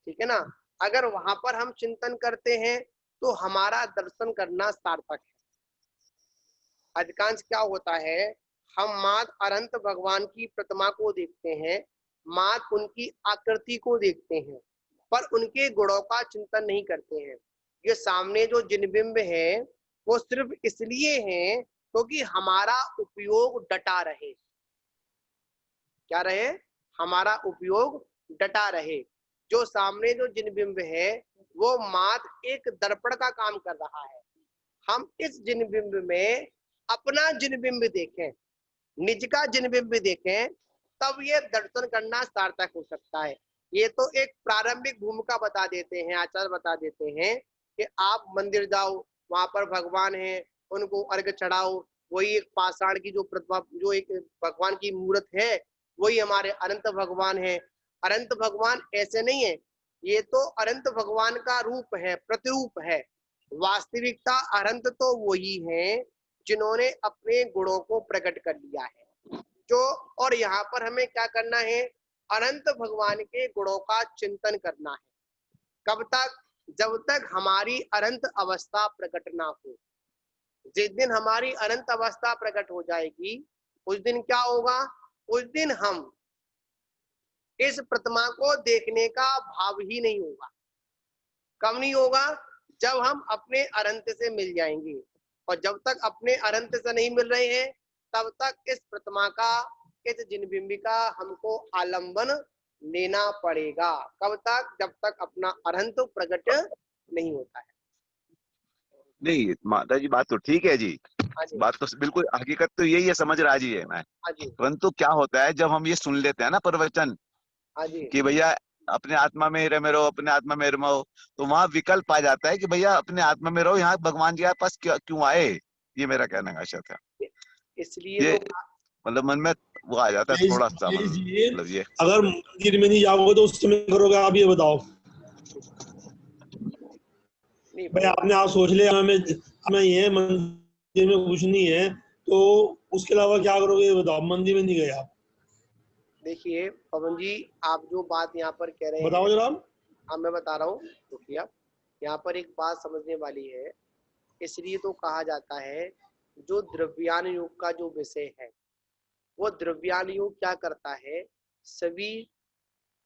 ठीक है ना, अगर वहां पर हम चिंतन करते हैं तो हमारा दर्शन करना सार्थक है। अधिकांश क्या होता है, हम मात अनंत भगवान की प्रतिमा को देखते हैं, मात उनकी आकृति को देखते हैं, पर उनके गुणों का चिंतन नहीं करते हैं। ये सामने जो जिनबिंब है वो सिर्फ इसलिए है क्योंकि हमारा उपयोग डटा रहे। क्या रहे? हमारा उपयोग डटा रहे। जो सामने जो जिनबिंब है वो मात्र एक दर्पण का काम कर रहा है। हम इस जिनबिंब में अपना जिनबिंब देखें, निज का जिनबिंब देखें, तब ये दर्शन करना सार्थक हो सकता है। ये तो एक प्रारंभिक भूमिका बता देते हैं, आचार्य बता देते हैं कि आप मंदिर जाओ, वहां पर भगवान है, उनको अर्घ चढ़ाओ, वही एक पाषाण की जो प्रतिमा, जो एक भगवान की मूर्त है, वही हमारे अनंत भगवान है। अनंत भगवान ऐसे नहीं है, ये तो अनंत भगवान का रूप है, प्रतिरूप है। वास्तविकता अनंत तो वही है जिन्होंने अपने गुणों को प्रकट कर लिया है। जो और यहाँ पर हमें क्या करना है, अनंत भगवान के गुणों का चिंतन करना है। कब तक? जब तक हमारी अनंत अवस्था प्रकट ना हो। जिस दिन हमारी अनंत अवस्था प्रकट हो जाएगी, उस दिन क्या होगा? उस दिन हम इस प्रतिमा को देखने का भाव ही नहीं होगा। कब नहीं होगा? जब हम अपने अनंत से मिल जाएंगे। और जब तक अपने अनंत से नहीं मिल रहे हैं, तब तक इस प्रतिमा का, इस जिनबिंब का हमको आलंबन लेना पड़ेगा। कब तक? जब तक अपना अनंत प्रकट नहीं होता है। नहीं माता जी, बात तो ठीक है जी, बात तो बिल्कुल हकीकत तो यही है, समझ रहा जी है मैं। परंतु क्या होता है, जब हम ये सुन लेते हैं ना प्रवचन कि भैया अपने आत्मा में रमे रहो, अपने आत्मा में रमो, तो वहां विकल्प आ जाता है कि भैया अपने आत्मा में रहो, यहाँ भगवान जी के पास क्यों आए। ये मेरा कहना का था। इसलिए तो मतलब मन में वो आ जाता है थोड़ा सा, मतलब ये अगर मंदिर में नहीं जाओगे तो उस समय करोगे, आप ये बताओ भाई। आपने आप सोच लिया हमें ये मंदिर में कुछ नहीं है, तो उसके अलावा क्या करोगे ये बताओ। मंदिर में नहीं गए आप। देखिए पवन जी, आप जो बात यहाँ पर कह रहे हैं, बताओ जनाब। हाँ मैं बता रहा हूँ, रुकिए आप। यहाँ पर एक बात समझने वाली है। इसलिए तो कहा जाता है, जो द्रव्यान योग का जो विषय है, वो द्रव्यान योग क्या करता है, सभी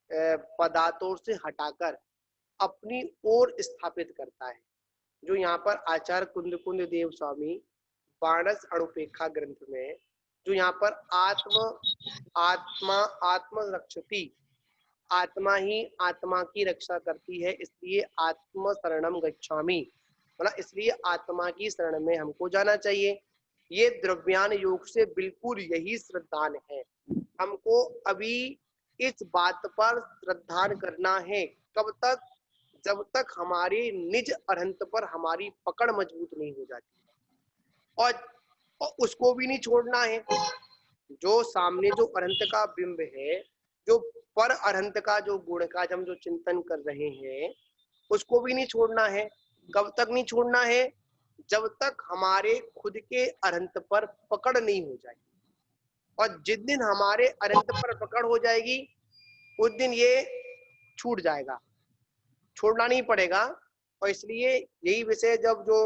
पदार्थों से हटाकर अपनी ओर स्थापित करता है। जो यहाँ पर आचार्य कुंद कुंद देव स्वामी बाणस अणुपेक्षा ग्रंथ में जो यहाँ पर आत्मा रक्षति, आत्मा ही आत्मा की रक्षा करती है, इसलिए आत्म शरणम गच्छामि, मतलब इसलिए आत्मा की शरण में हमको जाना चाहिए। ये द्रव्यान योग से बिल्कुल यही श्रद्धान है। हमको अभी इस बात पर श्रद्धान करना है। कब तक? जब तक हमारी निज अरहंत पर हमारी पकड़ मजबूत नहीं हो जाती, और उसको भी नहीं छोड़ना है। जो सामने जो अरहंत का बिंब है, जो पर अरहंत का जो गुण का हम जो चिंतन कर रहे हैं, उसको भी नहीं छोड़ना है। कब तक नहीं छोड़ना है? जब तक हमारे खुद के अरहंत पर पकड़ नहीं हो जाए। और जिस दिन हमारे अरहंत पर पकड़ हो जाएगी, उस दिन ये छूट जाएगा, छोड़ना नहीं पड़ेगा। और इसलिए यही विषय जब जो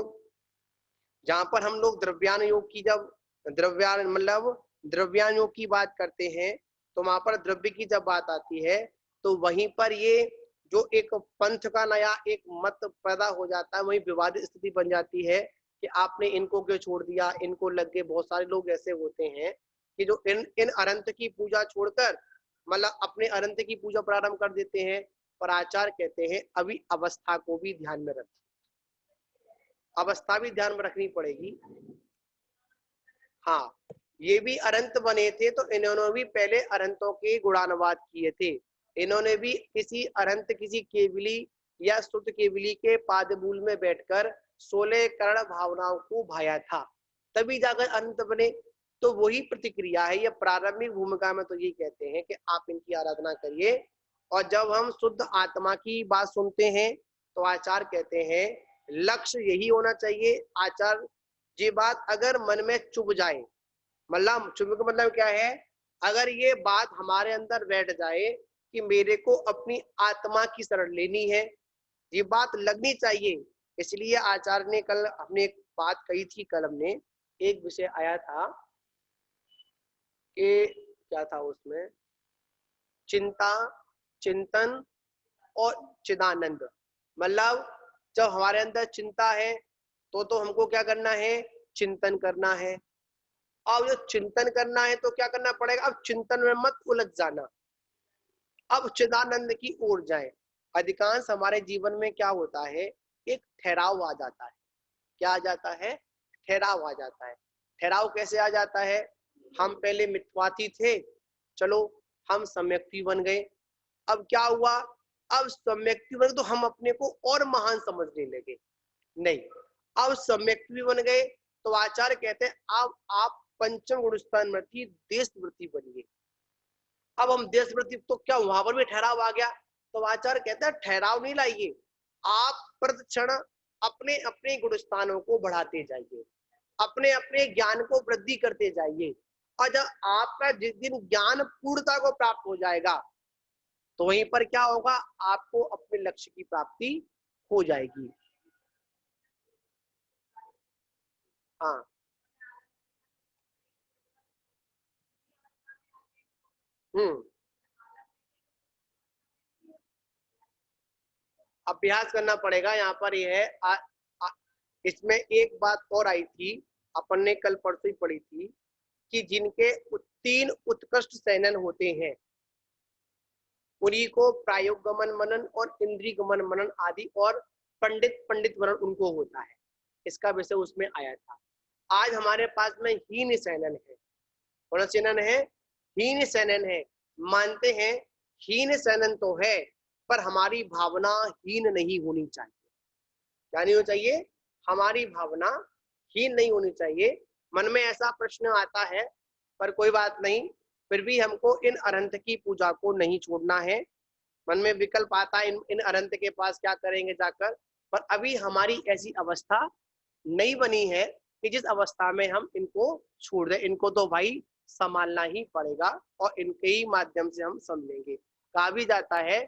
जहां पर हम लोग द्रव्यान योग की, जब द्रव्यान मतलब द्रव्यान योग की बात करते हैं, तो वहां पर द्रव्य की जब बात आती है, तो वहीं पर ये जो एक पंथ का नया एक मत पैदा हो जाता है, वही विवादित स्थिति बन जाती है कि आपने इनको क्यों छोड़ दिया, इनको लग गए। बहुत सारे लोग ऐसे होते हैं कि जो इन अनंत की पूजा छोड़कर मतलब अपने अनंत की पूजा प्रारंभ कर देते हैं। पर आचार्य कहते हैं अभी अवस्था को भी ध्यान में रखें, अवस्था भी ध्यान में रखनी पड़ेगी। हाँ, ये भी अनंत बने थे, तो इन्होंने भी पहले अनंतों के गुणानुवाद किए थे। इन्होंने भी किसी अनंत, किसी केवली या शुद्ध केवली के पादमूल में बैठकर 16 कर्ण भावनाओं को भाया था, तभी जाकर अनंत बने। तो वही प्रतिक्रिया है। ये प्रारंभिक भूमिका में तो यही कहते हैं कि आप इनकी आराधना करिए। और जब हम शुद्ध आत्मा की बात सुनते हैं, तो आचार्य कहते हैं लक्ष्य यही होना चाहिए। आचार्य ये बात अगर मन में चुभ जाए, मतलब चुभ का मतलब क्या है? अगर ये बात हमारे अंदर बैठ जाए कि मेरे को अपनी आत्मा की शरण लेनी है, ये बात लगनी चाहिए। इसलिए आचार्य ने कल हमने एक बात कही थी, कल हमने एक विषय आया था कि क्या था उसमें, चिंता, चिंतन और चिदानंद। मतलब जब हमारे अंदर चिंता है तो हमको क्या करना है? चिंतन करना है। अब जो चिंतन करना है तो क्या करना पड़ेगा? अब चिंतन में मत उलझ जाना, अब चिदानंद की ओर जाए। अधिकांश हमारे जीवन में क्या होता है? एक ठहराव आ जाता है। क्या आ जाता है? ठहराव आ जाता है। ठहराव कैसे आ जाता है? हम पहले मिथ्यावादी थे, चलो हम सम्यक्ति बन गए। अब क्या हुआ? अब सम्यक्ति बन तो हम अपने को और महान समझने लगे। नहीं, अब सम्यक्ति बन गए तो आचार्य कहते हैं अब आप पंचम गुणस्थान वृत्ति देश वृत्ति बनिए। अब हम देश वृत्ति, तो क्या वहां पर भी ठहराव आ गया? तो आचार्य कहते हैं ठहराव नहीं लाइए, आप प्रतिक्षण अपने अपने गुणस्थानों को बढ़ाते जाइए, अपने अपने ज्ञान को वृद्धि करते जाइए। और जब आपका जिस दिन ज्ञान पूर्णता को प्राप्त हो जाएगा, तो वहीं पर क्या होगा? आपको अपने लक्ष्य की प्राप्ति हो जाएगी। हाँ, अभ्यास करना पड़ेगा। यहाँ पर यह है इसमें एक बात और आई थी, अपन ने कल परसों ही पढ़ी थी कि जिनके 3 उत्कृष्ट सैनन होते हैं, उन्हीं को प्रायोग गमन मनन और इंद्रिय गमन मनन आदि और पंडित मनन उनको होता है। इसका विषय उसमें आया था। आज हमारे पास में हीन सैनन है। कौन सैनन है? हीन सैनन है। मानते हैं हीन सैनन तो है, पर हमारी भावना हीन नहीं होनी चाहिए। क्या नहीं होनी चाहिए? हमारी भावना हीन नहीं होनी चाहिए। मन में ऐसा प्रश्न आता है, पर कोई बात नहीं, फिर भी हमको इन अनंत की पूजा को नहीं छोड़ना है। मन में विकल्प आता है इन अनंत के पास क्या करेंगे जाकर, पर अभी हमारी ऐसी अवस्था नहीं बनी है कि जिस अवस्था में हम इनको छोड़ दें। इनको तो भाई संभालना ही पड़ेगा और इनके ही माध्यम से हम समझेंगे। कहा भी जाता है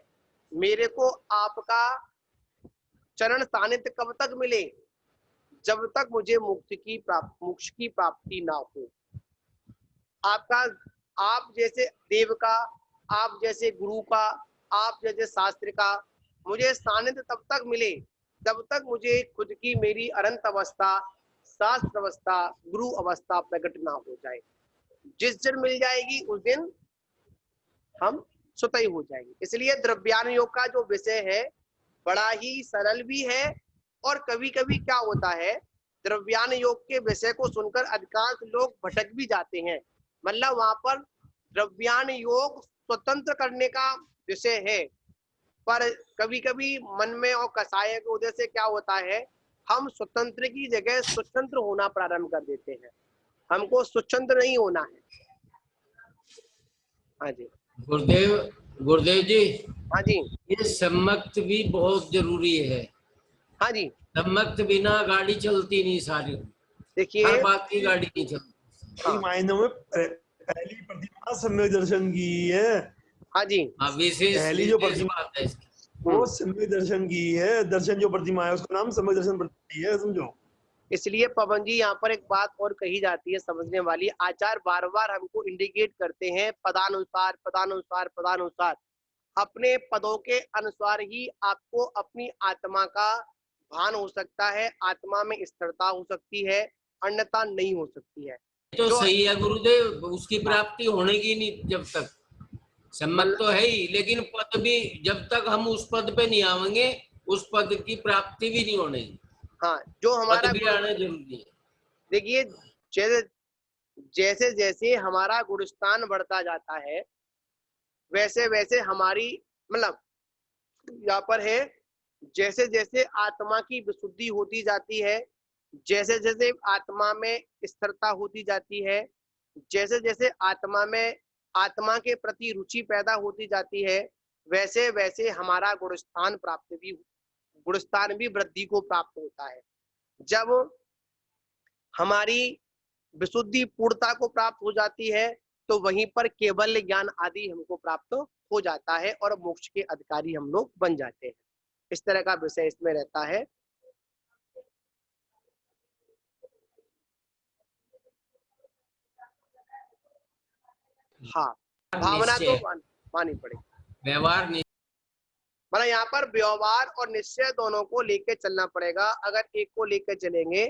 मेरे को आपका चरण सानिध्य कब तक मिले? जब तक मुझे मोक्ष की प्राप्ति ना हो। आपका, आप जैसे देव का, आप जैसे गुरु का, आप जैसे शास्त्र का मुझे सानिध्य तब तक मिले जब तक मुझे खुद की मेरी अनंत अवस्था, शास्त्र अवस्था, गुरु अवस्था प्रकट ना हो जाए। जिस दिन मिल जाएगी उस दिन हम स्वतः ही हो जाएंगे। इसलिए द्रव्यान योग का जो विषय है बड़ा ही सरल भी है और कभी कभी क्या होता है, द्रव्यान योग के विषय को सुनकर अधिकांश लोग भटक भी जाते हैं। मतलब वहां पर द्रव्यान योग स्वतंत्र करने का विषय है, पर कभी कभी मन में और कसाय की वजह से क्या होता है, हम स्वतंत्र की जगह स्वतंत्र होना प्रारंभ कर देते हैं। हमको स्वतंत्र नहीं होना है। हाँ जी गुरुदेव जी, हाँ जी ये सम्मत भी बहुत जरूरी है। हाँ जी। सम्मत बिना गाड़ी चलती नहीं सारी, देखिए हर बात की गाड़ी नहीं चलती। सही मायनों में पहली प्रतिमा सम्यक दर्शन की है। हाँ जी हाँ, विशेष पहली जो विशेष प्रतिमा बात है इसकी। वो सम्यक दर्शन की है। दर्शन जो प्रतिमा है उसका नाम सम्यक दर्शन प्रतिमा है, समझो। इसलिए पवन जी यहाँ पर एक बात और कही जाती है समझने वाली। आचार्य बार बार हमको इंडिकेट करते हैं पदानुसार पदानुसार पदानुसार। अपने पदों के अनुसार ही आपको अपनी आत्मा का भान हो सकता है, आत्मा में स्थिरता हो सकती है, अन्यथा नहीं हो सकती है। तो जो सही है गुरुदेव, उसकी प्राप्ति होने की नहीं जब तक। सम्मत तो है ही, लेकिन पद भी जब तक हम उस पद पे नहीं आवेंगे, उस पद की प्राप्ति भी नहीं होने। हाँ, जो पद हमारा भी आना जरूरी है। देखिए, जैसे जैसे हमारा गुरुस्थान बढ़ता जाता है, वैसे वैसे हमारी मतलब यहाँ पर है, जैसे जैसे आत्मा की विशुद्धि होती जाती है, जैसे जैसे आत्मा में स्थिरता होती जाती है, जैसे जैसे आत्मा में आत्मा के प्रति रुचि पैदा होती जाती है, वैसे वैसे हमारा गुणस्थान भी वृद्धि को प्राप्त होता है। जब हमारी विशुद्धि पूर्णता को प्राप्त हो जाती है, तो वहीं पर केवल ज्ञान आदि हमको प्राप्त हो जाता है और मोक्ष के अधिकारी हम लोग बन जाते हैं। इस तरह का विषय इसमें रहता है। हाँ, भावना तो मानी पड़ेगी। व्यवहार नहीं। मतलब यहाँ पर व्यवहार और निश्चय दोनों को लेकर चलना पड़ेगा। अगर एक को लेकर चलेंगे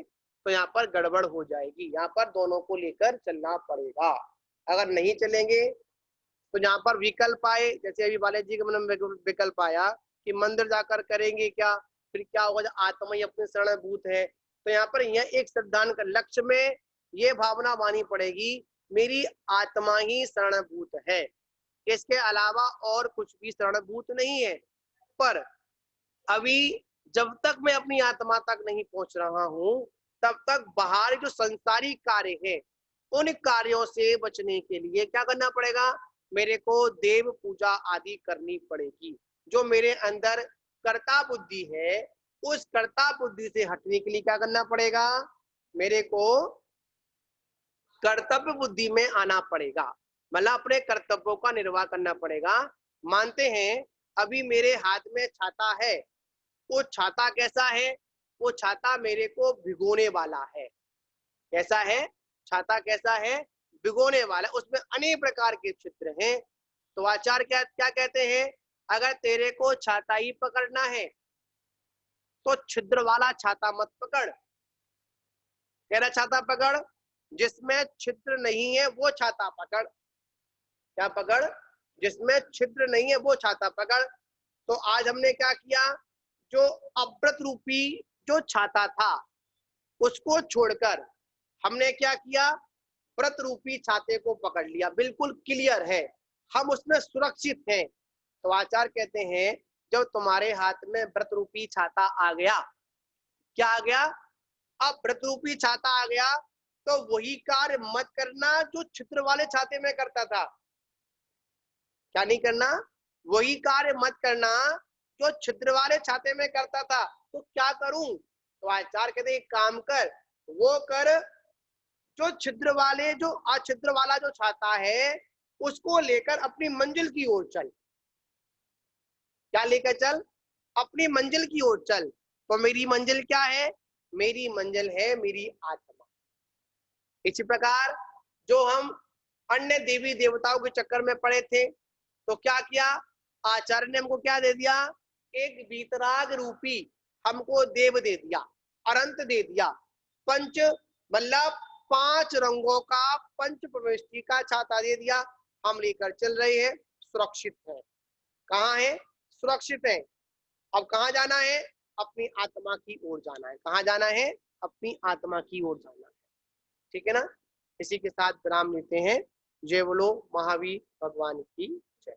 तो यहाँ पर गड़बड़ हो जाएगी। यहाँ पर दोनों को लेकर चलना पड़ेगा। अगर नहीं चलेंगे तो यहाँ पर विकल्प आए, जैसे अभी बालाजी के मन में विकल्प आया कि मंदिर जाकर करेंगे क्या, फिर क्या होगा जब आत्मा ही अपने शरणभूत है। तो यहाँ पर यह एक सिद्धांत का लक्ष्य में ये भावना मानी पड़ेगी, मेरी आत्मा ही शरणभूत है, इसके अलावा और कुछ भी शरणभूत नहीं है। पर अभी जब तक मैं अपनी आत्मा तक नहीं पहुंच रहा हूं, तब तक बाहर जो संसारी कार्य है, उन कार्यों से बचने के लिए क्या करना पड़ेगा, मेरे को देव पूजा आदि करनी पड़ेगी। जो मेरे अंदर कर्ता बुद्धि है, उस कर्ता बुद्धि से हटने के लिए क्या करना पड़ेगा, मेरे को कर्तव्य बुद्धि में आना पड़ेगा। मतलब अपने कर्तव्यों का निर्वाह करना पड़ेगा। मानते हैं अभी मेरे हाथ में छाता है, वो छाता कैसा है, वो छाता मेरे को भिगोने वाला है। कैसा है छाता, कैसा है, भिगोने वाला। उसमें अनेक प्रकार के छिद्र हैं। तो आचार्य क्या क्या कहते हैं, अगर तेरे को छाता ही पकड़ना है तो छिद्र वाला छाता मत पकड़, तेरा छाता पकड़ जिसमें छिद्र नहीं है वो छाता पकड़। क्या पकड़, जिसमें छिद्र नहीं है वो छाता पकड़। तो आज हमने क्या किया, जो अव्रत रूपी जो छाता था उसको छोड़कर हमने क्या किया, व्रत रूपी छाते को पकड़ लिया। बिल्कुल क्लियर है, हम उसमें सुरक्षित हैं। तो आचार्य कहते हैं जब तुम्हारे हाथ में व्रत रूपी छाता आ गया, क्या आ गया, अब व्रत रूपी छाता आ गया, तो वही कार्य मत करना जो छिद्र वाले छाते में करता था। क्या नहीं करना, वही कार्य मत करना जो छिद्र वाले छाते में करता था। तो क्या करूं, तो आचार्य कहते एक काम कर, वो कर जो छिद्र वाले, जो अछिद्र वाला जो छाता है उसको लेकर अपनी मंजिल की ओर चल। क्या लेकर चल, अपनी मंजिल की ओर चल। तो मेरी मंजिल क्या है, मेरी मंजिल है मेरी आत्मा। इसी प्रकार जो हम अन्य देवी देवताओं के चक्कर में पड़े थे, तो क्या किया, आचार्य ने हमको क्या दे दिया, एक वीतराग रूपी हमको देव दे दिया, अनंत दे दिया। पंच मतलब 5 रंगों का पंच प्रविष्टि का छाता दे दिया। हम लेकर चल रहे हैं, सुरक्षित है। कहाँ है, सुरक्षित है। अब कहाँ जाना है, अपनी आत्मा की ओर जाना है। कहाँ जाना है? अपनी आत्मा की ओर जाना है। ठीक है ना? इसी के साथ विराम लेते हैं। जय बोलो महावीर भगवान की जय।